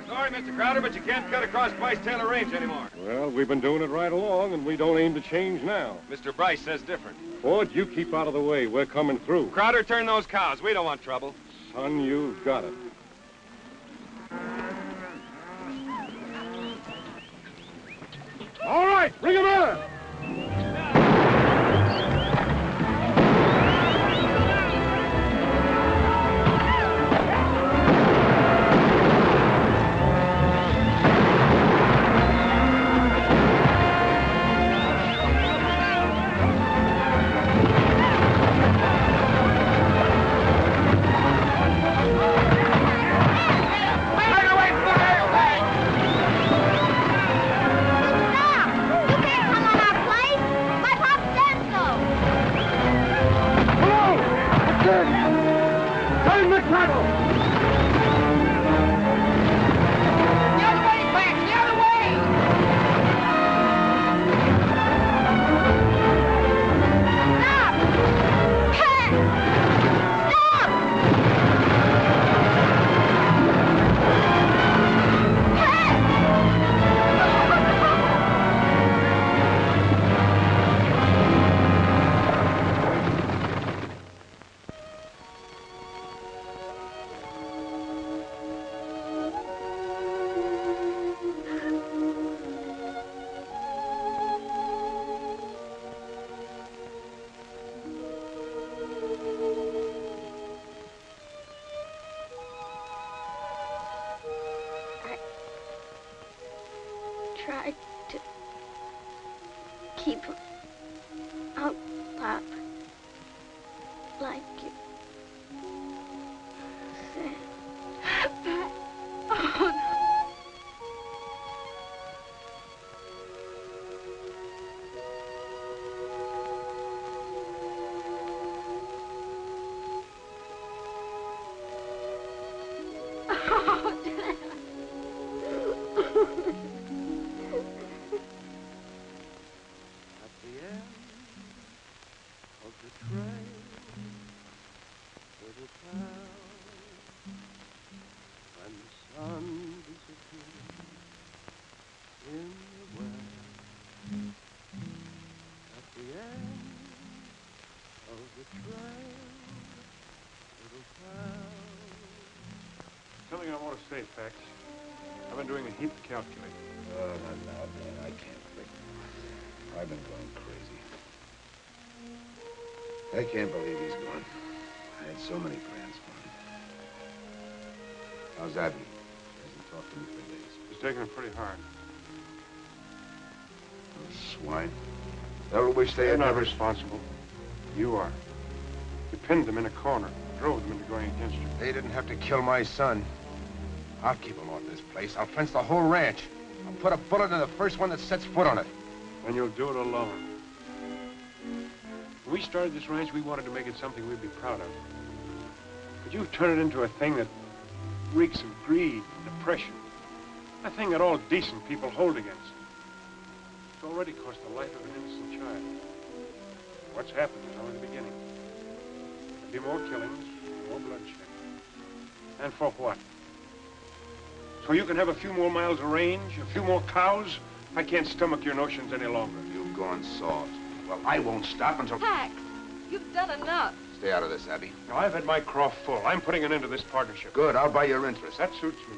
Sorry, Mr. Crowder, but you can't cut across Bryce Taylor Range anymore. Well, we've been doing it right along, and we don't aim to change now. Mr. Bryce says different. Ford, you keep out of the way. We're coming through. Crowder, turn those cows. We don't want trouble. Son, you've got it. All right, bring him in. Tried to keep him out, Pop. Like you said. Oh, no. Oh, Dad. Something I want to say, Pax. I've been doing a heap of calculating. Oh, not now, man. I can't think. I've been going crazy. I can't believe he's gone. I had so many plans for him. How's Abby? He hasn't talked to me for days. He's taking it pretty hard. Those swine. They'll wish they They're had not never... responsible. You are. You pinned them in a corner, drove them into going against you. They didn't have to kill my son. I'll keep him off this place. I'll fence the whole ranch. I'll put a bullet in the first one that sets foot on it. And you'll do it alone. When we started this ranch, we wanted to make it something we'd be proud of. But you've turned it into a thing that reeks of greed and depression. A thing that all decent people hold against. It's already cost the life of an innocent child. What's happened is only the beginning. There'll be more killings, more bloodshed. And for what? So you can have a few more miles of range, a few more cows? I can't stomach your notions any longer. You've gone soft. Well, I won't stop until... Pax, you've done enough. Stay out of this, Abby. Now, I've had my craw full. I'm putting an end to this partnership. Good, I'll buy your interest. That suits me.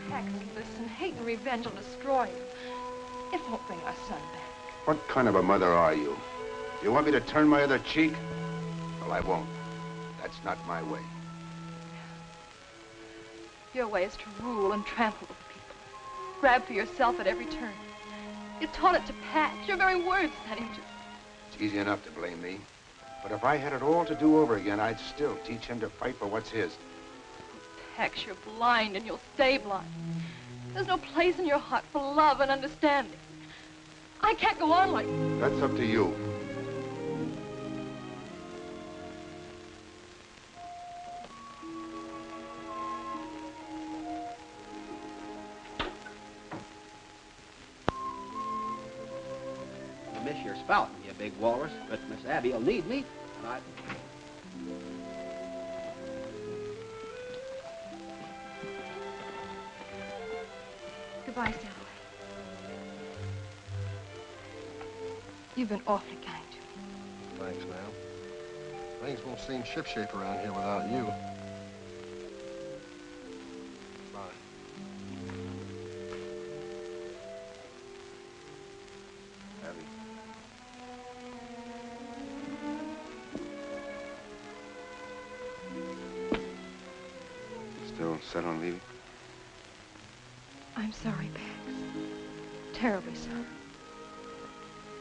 Pax, listen, hate and revenge will destroy you. It won't bring our son back. What kind of a mother are you? You want me to turn my other cheek? Well, I won't. That's not my way. Your way is to rule and trample over people. Grab for yourself at every turn. You taught it to Pax. Your very words set him to. It's easy enough to blame me. But if I had it all to do over again, I'd still teach him to fight for what's his. Pax, you're blind and you'll stay blind. There's no place in your heart for love and understanding. I can't go on like this. That's up to you. You miss your spout, you big walrus, but Miss Abby'll need me, and I... Goodbye, Sally. You've been awfully kind to me. Thanks, ma'am. Things won't seem shipshape around here without you. Bye. Abby. Still set on leaving? I'm sorry, Pax. Terribly sorry.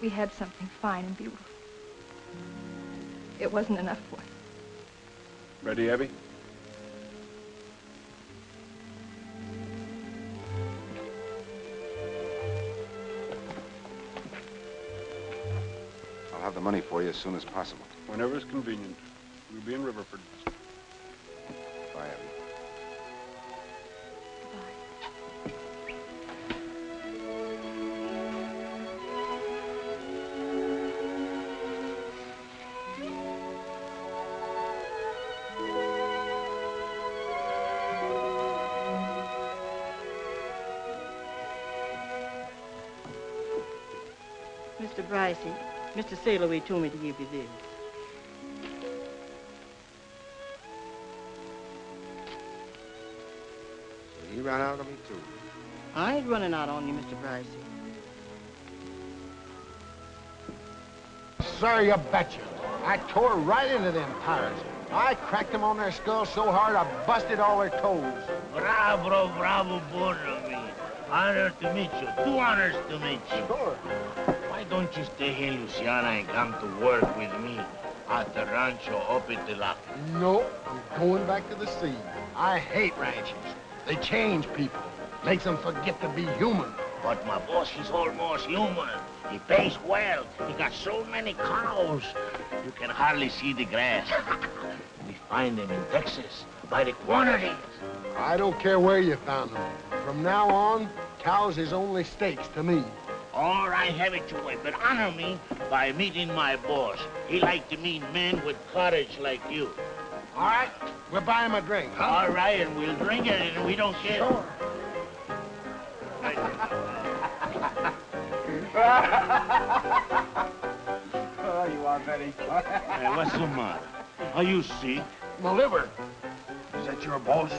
We had something fine and beautiful. It wasn't enough for you. Ready, Abby? I'll have the money for you as soon as possible. Whenever it's convenient. We'll be in Riverford. Bye, Abby. Mr. Brycey, Mr. Sailorway told me to give you this. So he ran out on me, too. I ain't running out on you, Mr. Brycey. Sir, you betcha. I tore right into them pirates. I cracked them on their skulls so hard I busted all their toes. Bravo, bravo, Borrow me. Honor to meet you. Two honors to meet you. Sure. Why don't you stay here in Luciana and come to work with me at the rancho up at the lock? No, I'm going back to the sea. I hate ranches. They change people. Makes them forget to be human. But my boss, he's almost human. He pays well. He got so many cows, you can hardly see the grass. We find them in Texas by the quantities. I don't care where you found them. From now on, cows is only steaks to me. All right, have it your way, but honor me by meeting my boss. He like to meet men with courage like you. All right, we'll buy him a drink, huh? All right, and we'll drink it, and we don't care. Sure. Oh, you are very funny. Hey, what's the matter? Are you sick? My liver. Is that your boss?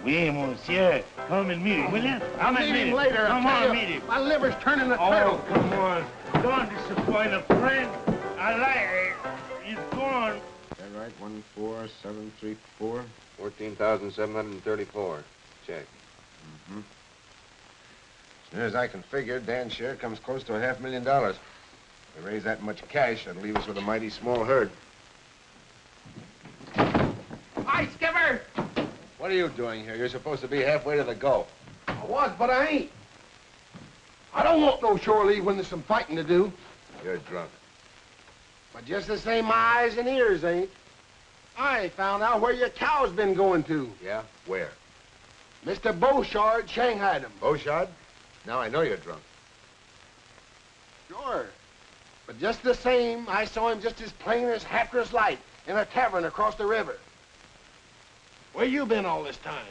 Oui, monsieur. Come and meet him, will you? Come and meet him later. Come on, meet him. My liver's turning a Oh, turtle. come on. Don't disappoint a friend. I like it. He's gone. Is that right? 14734? 14,734. Check. Mm-hmm. As near as I can figure, Dan's share comes close to $500,000. If we raise that much cash, that'll leave us with a mighty small herd. Hi, Skipper! What are you doing here? You're supposed to be halfway to the Gulf. I was, but I ain't. I don't want no shore leave when there's some fighting to do. You're drunk. But just the same, my eyes and ears ain't. I found out where your cow's been going to. Yeah? Where? Mr. Beauchard shanghaied him. Beauchard? Now I know you're drunk. Sure. But just the same, I saw him just as plain as Hatteras light in a tavern across the river. Where you been all this time?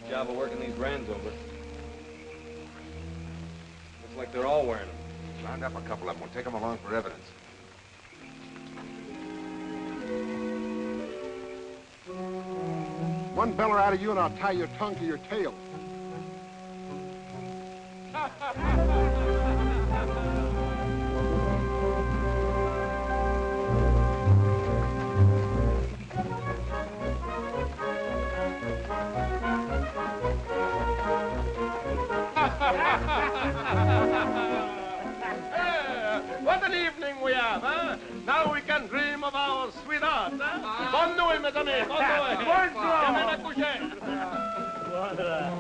job of working these brands over. Looks like they're all wearing them. Round up a couple of them. We'll take them along for evidence. One beller out of you and I'll tie your tongue to your tail. What an evening we have, huh? Now we can dream of our sweetheart, huh? Bonne nuit, mes amis. Bonne nuit. Aimez la coucher. Voilà.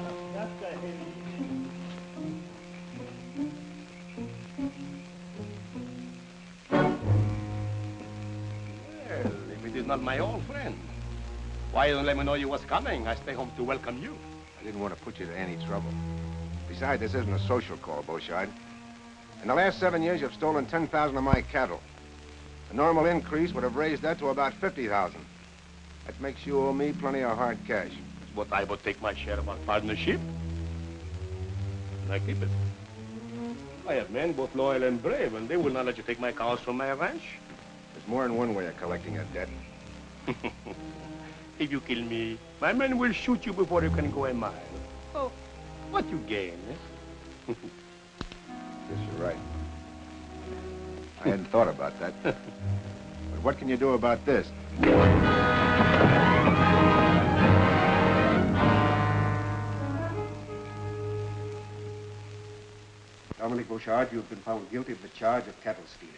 Well, if it is not my old friend, why you don't let me know you was coming? I stay home to welcome you. I didn't want to put you to any trouble. Besides, this isn't a social call, Beauchard. In the last 7 years, you've stolen 10,000 of my cattle. A normal increase would have raised that to about 50,000. That makes you owe me plenty of hard cash. But I would take my share of our partnership. And I keep it. I have men both loyal and brave, and they will not let you take my cows from my ranch. There's more than one way of collecting a debt. If you kill me, my men will shoot you before you can go a mile. Oh, what you gain, eh? Guess you're right. I hadn't thought about that. But what can you do about this? Dominic Beauchard, you have been found guilty of the charge of cattle stealing.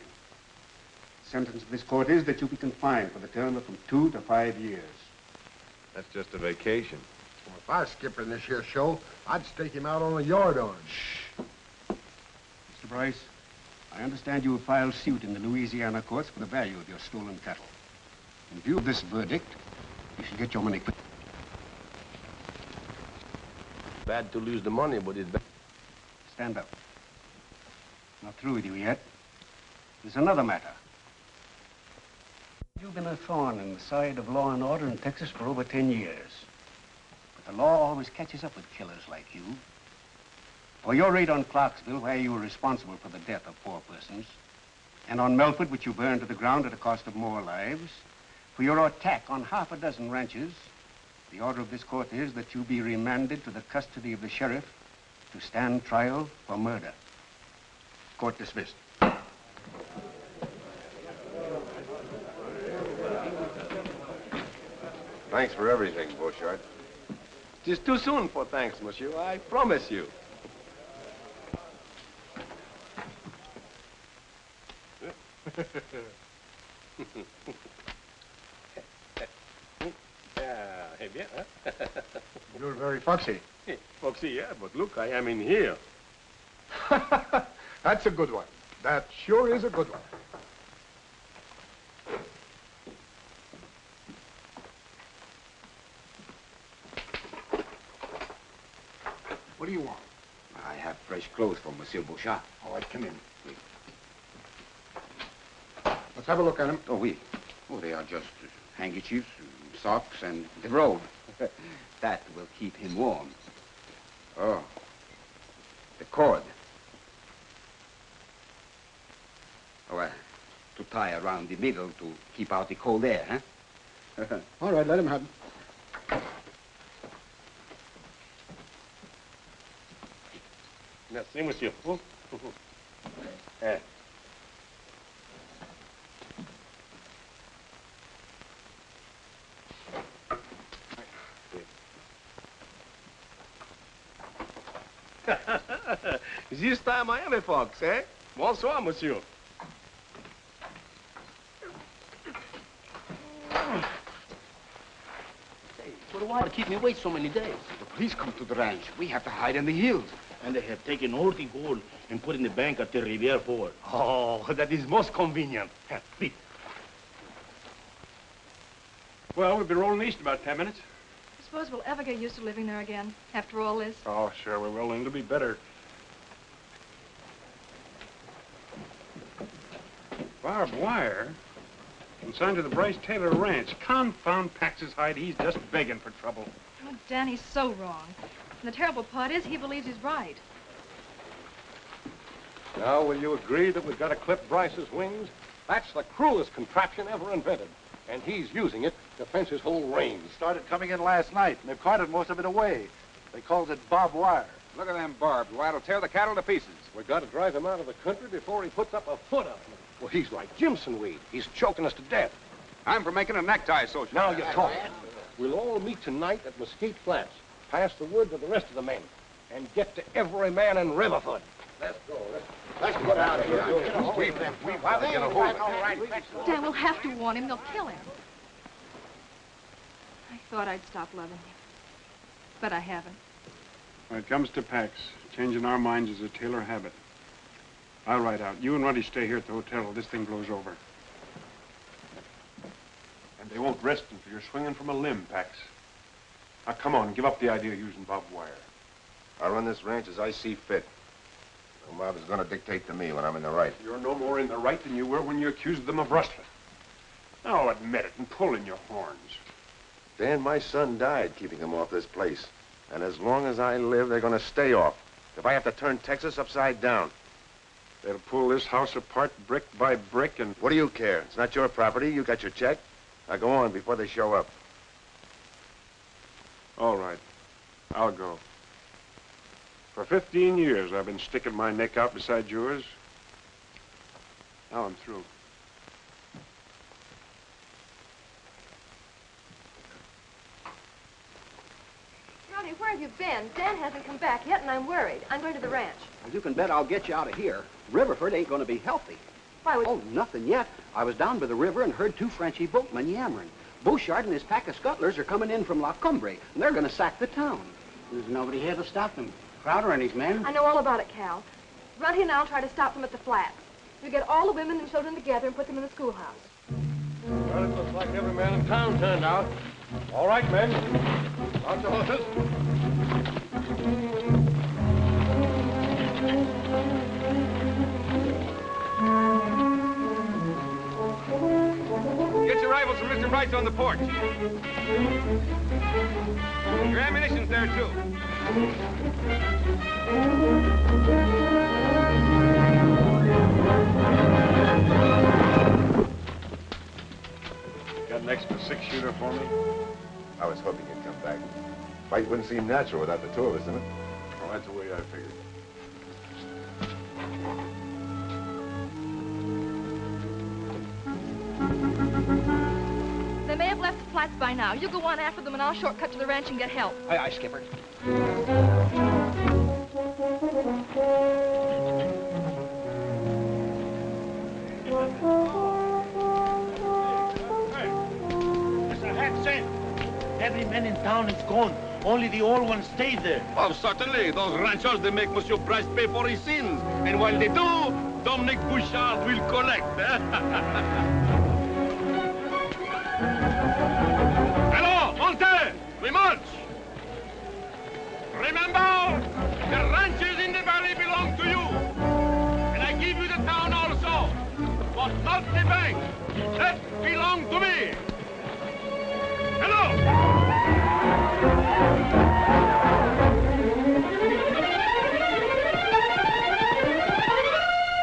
The sentence of this court is that you be confined for the term of from 2 to 5 years. That's just a vacation. Well, if I was skipper in this here show, I'd stake him out on a yard arm. Shh. Mr. Bryce, I understand you have filed suit in the Louisiana courts for the value of your stolen cattle. In view of this verdict, you should get your money quick. Bad to lose the money, but it's bad. Stand up. Not through with you yet. There's another matter. You've been a thorn in the side of law and order in Texas for over 10 years. But the law always catches up with killers like you. For your raid on Clarksville, where you were responsible for the death of 4 persons, and on Melford, which you burned to the ground at a cost of more lives, for your attack on half a dozen ranches, the order of this court is that you be remanded to the custody of the sheriff to stand trial for murder. Court dismissed. Thanks for everything, Beauchard. It is too soon for thanks, monsieur. I promise you. Eh bien, huh? You're very foxy. Foxy, yeah, but look, I am in here. That's a good one. That sure is a good one. What do you want? I have fresh clothes for Monsieur Beauchard. All right, come in. Let's have a look at them. Oh, oui. Oh, they are just handkerchiefs, socks, and the robe. That will keep him warm. Oh, the cord. Oh, to tie around the middle to keep out the cold air, huh? All right, let him have them. Merci, monsieur. This time I am a fox, eh? Bonsoir, monsieur. So why keep me wait so many days? The police come to the ranch. We have to hide in the hills. And they have taken all the gold and put in the bank at the Riviere Ford. Oh, that is most convenient. Please. Well, we'll be rolling east about 10 minutes. I suppose we'll ever get used to living there again, after all this. Oh, sure we will, and it'll be better. Barbed wire? Consigned to the Bryce Taylor Ranch. Confound Pax's hide, he's just begging for trouble. Oh, Danny's so wrong. And the terrible part is he believes he's right. Now, will you agree that we've got to clip Bryce's wings? That's the cruelest contraption ever invented. And he's using it to fence his whole range. Started coming in last night, and they've carted most of it away. They calls it barbed wire. Look at them barbed wire. It'll tear the cattle to pieces. We've got to drive him out of the country before he puts up a foot of it. Well, he's like Jimson weed. He's choking us to death. I'm for making a necktie social. Now you talk. We'll all meet tonight at Mesquite Flats. Pass the word to the rest of the men. And get to every man in Riverfoot. Let's go. Let's get out of here. We've got to get a hold of it. Dan, we'll have to warn him. They'll kill him. I thought I'd stop loving him. But I haven't. When it comes to packs, changing our minds is a Taylor habit. I'll ride out. You and Ruddy stay here at the hotel till this thing blows over. And they won't rest until you're swinging from a limb, Pax. Now, come on, give up the idea of using barbed wire. I'll run this ranch as I see fit. No mob is going to dictate to me when I'm in the right. You're no more in the right than you were when you accused them of rustling. Now admit it and pull in your horns. Dan, my son died keeping them off this place. And as long as I live, they're going to stay off. If I have to turn Texas upside down. They'll pull this house apart brick by brick and... What do you care? It's not your property. You got your check. Now go on before they show up. All right. I'll go. For 15 years, I've been sticking my neck out beside yours. Now I'm through. Ronnie, where have you been? Dan hasn't come back yet, and I'm worried. I'm going to the ranch. Well, you can bet I'll get you out of here. Riverford ain't going to be healthy. Why would... Oh, nothing yet. I was down by the river and heard two Frenchy boatmen yammering. Bouchard and his pack of scuttlers are coming in from La Cumbre, and they're going to sack the town. There's nobody here to stop them. Crowder and his men. I know all about it, Cal. Runty and I'll try to stop them at the flats. We get all the women and children together and put them in the schoolhouse. Well, it looks like every man in town turned out. All right, men. Out the horses. Get your rifles from Mr. Bryce on the porch. Your ammunition's there, too. Got an extra 6-shooter for me? I was hoping you'd come back. Fight wouldn't seem natural without the two of us in it. Well, that's the way I figured. They may have left the flats by now. You go on after them, and I'll shortcut to the ranch and get help. Aye, aye, Skipper. It's a hat cent. Every man in town is gone. Only the old ones stayed there. Oh, certainly. Those ranchers, they make Monsieur Bryce pay for his sins. And while they do, Dominic Bouchard will collect. Hello, Monte! We march! Remember, the ranches in the valley belong to you. And I give you the town also. But not the bank. That belongs to me. Hello!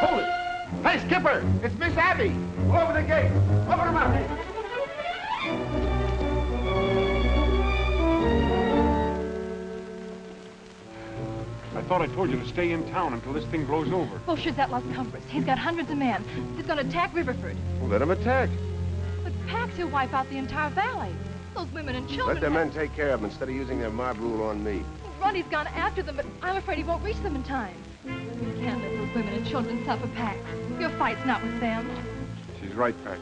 Hold it! Hey, Skipper! It's Miss Abby! Over the gate! Open her mouth! I thought I told you to stay in town until this thing blows over. Bouchard's at Las Cumbres. He's got hundreds of men. He's going to attack Riverford. Well, let him attack. But Pax, he'll wipe out the entire valley. Those women and children... Let the men take care of them instead of using their mob rule on me. Ronnie's gone after them, but I'm afraid he won't reach them in time. You can't let those women and children suffer, Pax. Your fight's not with them. She's right, Pax.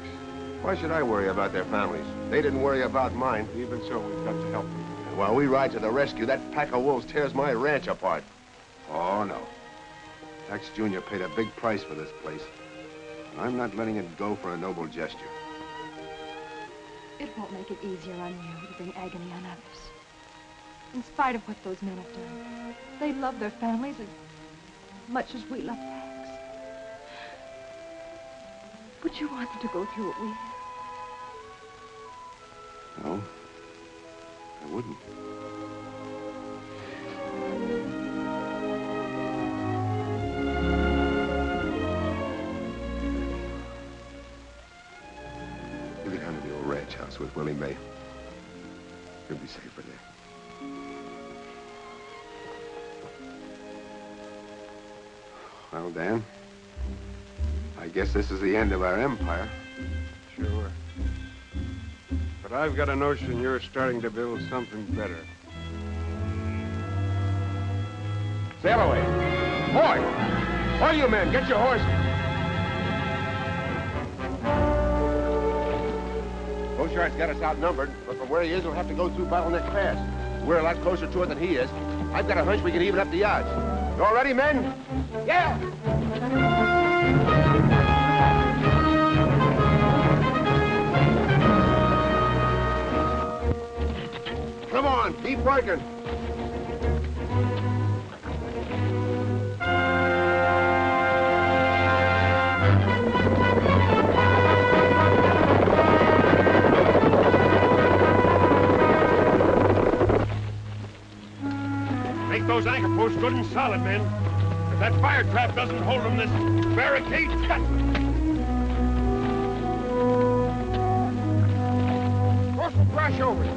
Why should I worry about their families? They didn't worry about mine. Even so, we've got to help them. And while we ride to the rescue, that pack of wolves tears my ranch apart. Oh, no. Tex Jr. paid a big price for this place. And I'm not letting it go for a noble gesture. It won't make it easier on you to bring agony on others. In spite of what those men have done, they love their families as much as we love Pax. Would you want them to go through what we have? No, I wouldn't. may. You'll be safer there. Well, Dan, I guess this is the end of our empire. Sure. But I've got a notion you're starting to build something better. Sail away. Boy! All you men, get your horses. Beauchart's got us outnumbered, but from where he is, we'll have to go through Bottleneck Pass. We're a lot closer to it than he is. I've got a hunch we can even up the odds. You all ready, men? Yeah! Come on, keep working. Make those anchor posts good and solid, men. If that fire trap doesn't hold them, this barricade's cut. Throw some brush over it.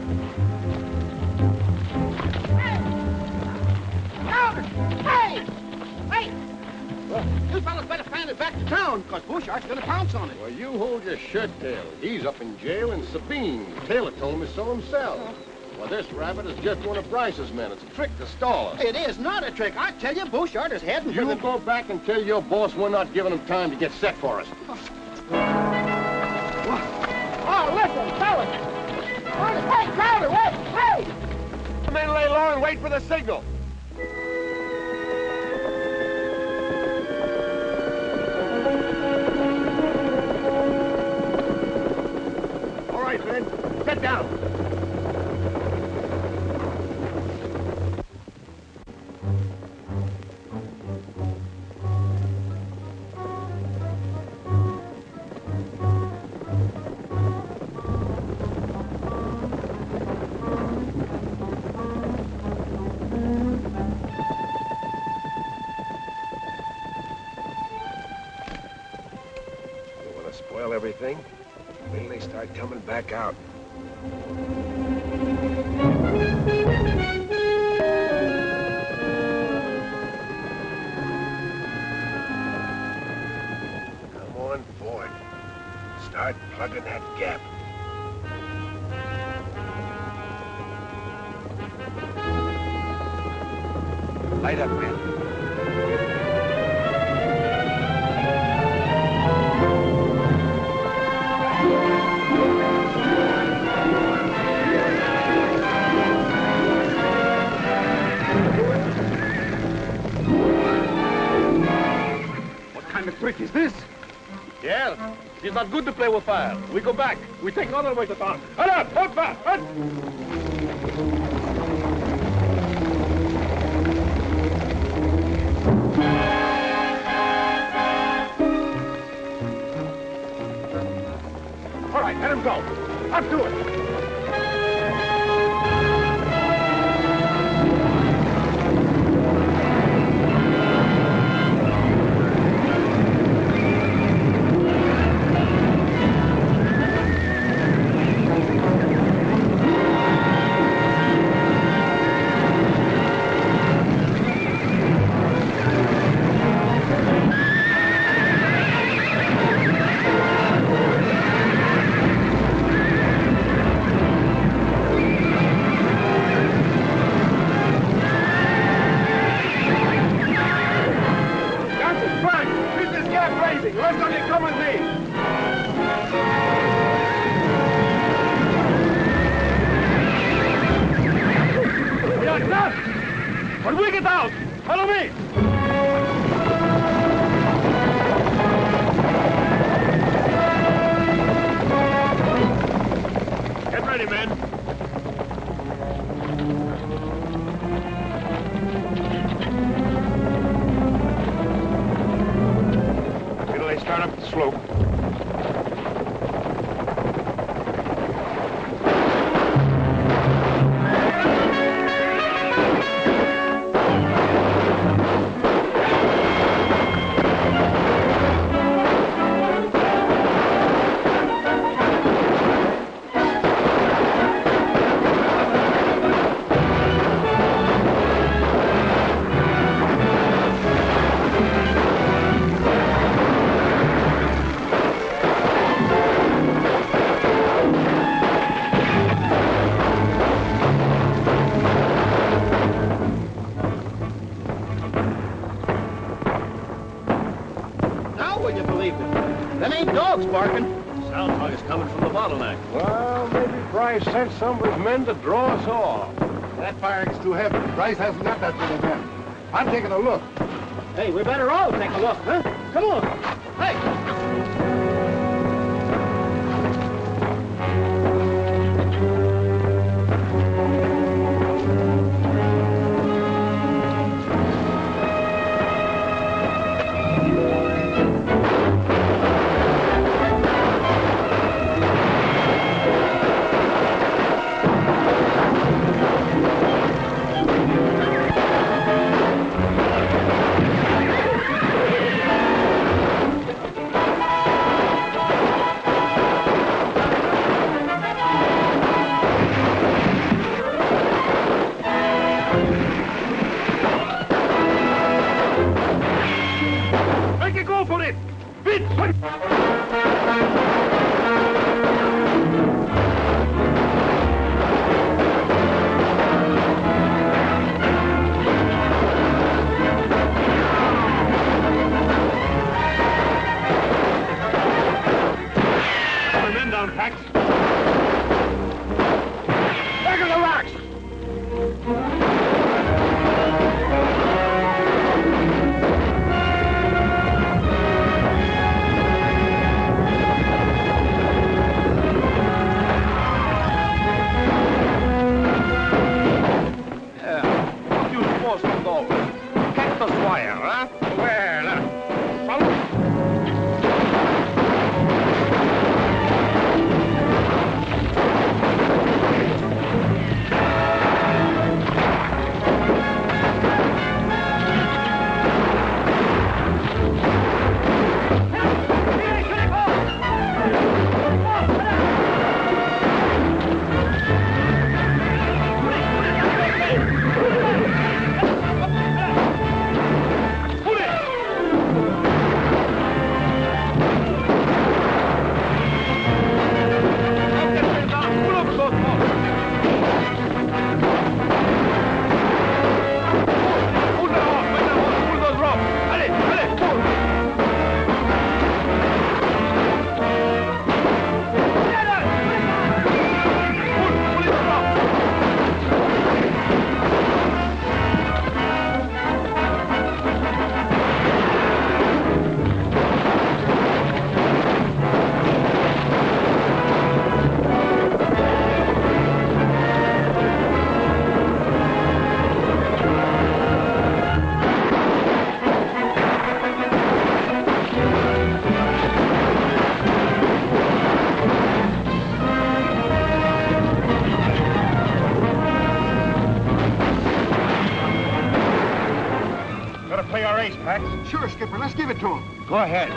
Hey! Hey! Well, you fellas better find it back to town, because Beauchart's gonna pounce on it. Well, you hold your shirt tail. He's up in jail in Sabine. Taylor told me so himself. Well, this rabbit is just one of Bryce's men. It's a trick to stall us. It is not a trick. I tell you, Beauchart is heading for You the... go back and tell your boss we're not giving him time to get set for us. Oh, listen, fellas! Hey, Crowder, wait! Hey! The men lay low and wait for the signal. All right, men. Sit down. Spoil everything. Wait till they start coming back out. Come on forward. Start plugging that gap. Light up, man. Trick is this? Yeah, it's not good to play with fire. We go back. We take another way to town. Hold up! Hold fast! Hold! All right, let him go. Up to it. When we get out, follow me! Get ready, men. Wait till they start up the slope. anything. Them ain't dogs barking. Sounds like it's coming from the bottleneck. Well, maybe Bryce sent some of his men to draw us off. That firing's too heavy. Bryce hasn't got that many men. I'm taking a look. Hey, we better all take a look, huh? Come on. Hey! Sure, Skipper. Let's give it to him. Go ahead.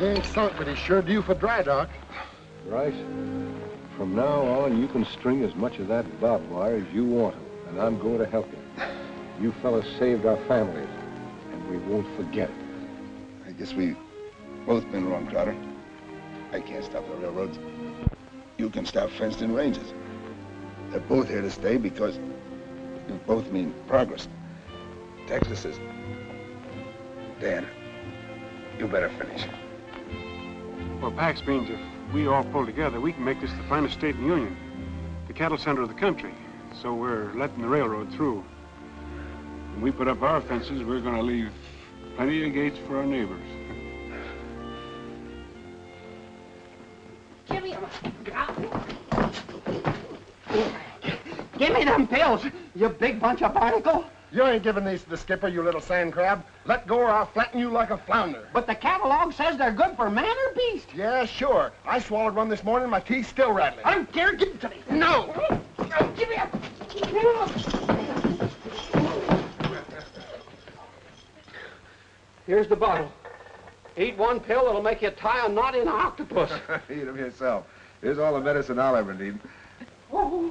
He ain't sunk, but he's sure due for dry dock. Right. From now on, you can string as much of that barbed wire as you want to, and I'm going to help you. You fellas saved our families, and we won't forget it. I guess we've both been wrong, Crowder. I can't stop the railroads. You can stop fenced-in ranges. They're both here to stay because you both mean progress. Texas is... Dan, you better finish. Well, Pax means if we all pull together, we can make this the finest state in the Union. The cattle center of the country. So we're letting the railroad through. When we put up our fences, we're going to leave plenty of gates for our neighbors. Give me them pills, you big bunch of barnacle. You ain't giving these to the skipper, you little sand crab. Let go or I'll flatten you like a flounder. But the catalog says they're good for man or beast. Yeah, sure. I swallowed one this morning, my teeth's still rattling. I don't care, give it to me. No! Give me up. Here's the bottle. Eat one pill, it'll make you tie a knot in an octopus. Eat them yourself. Here's all the medicine I'll ever need. Oh.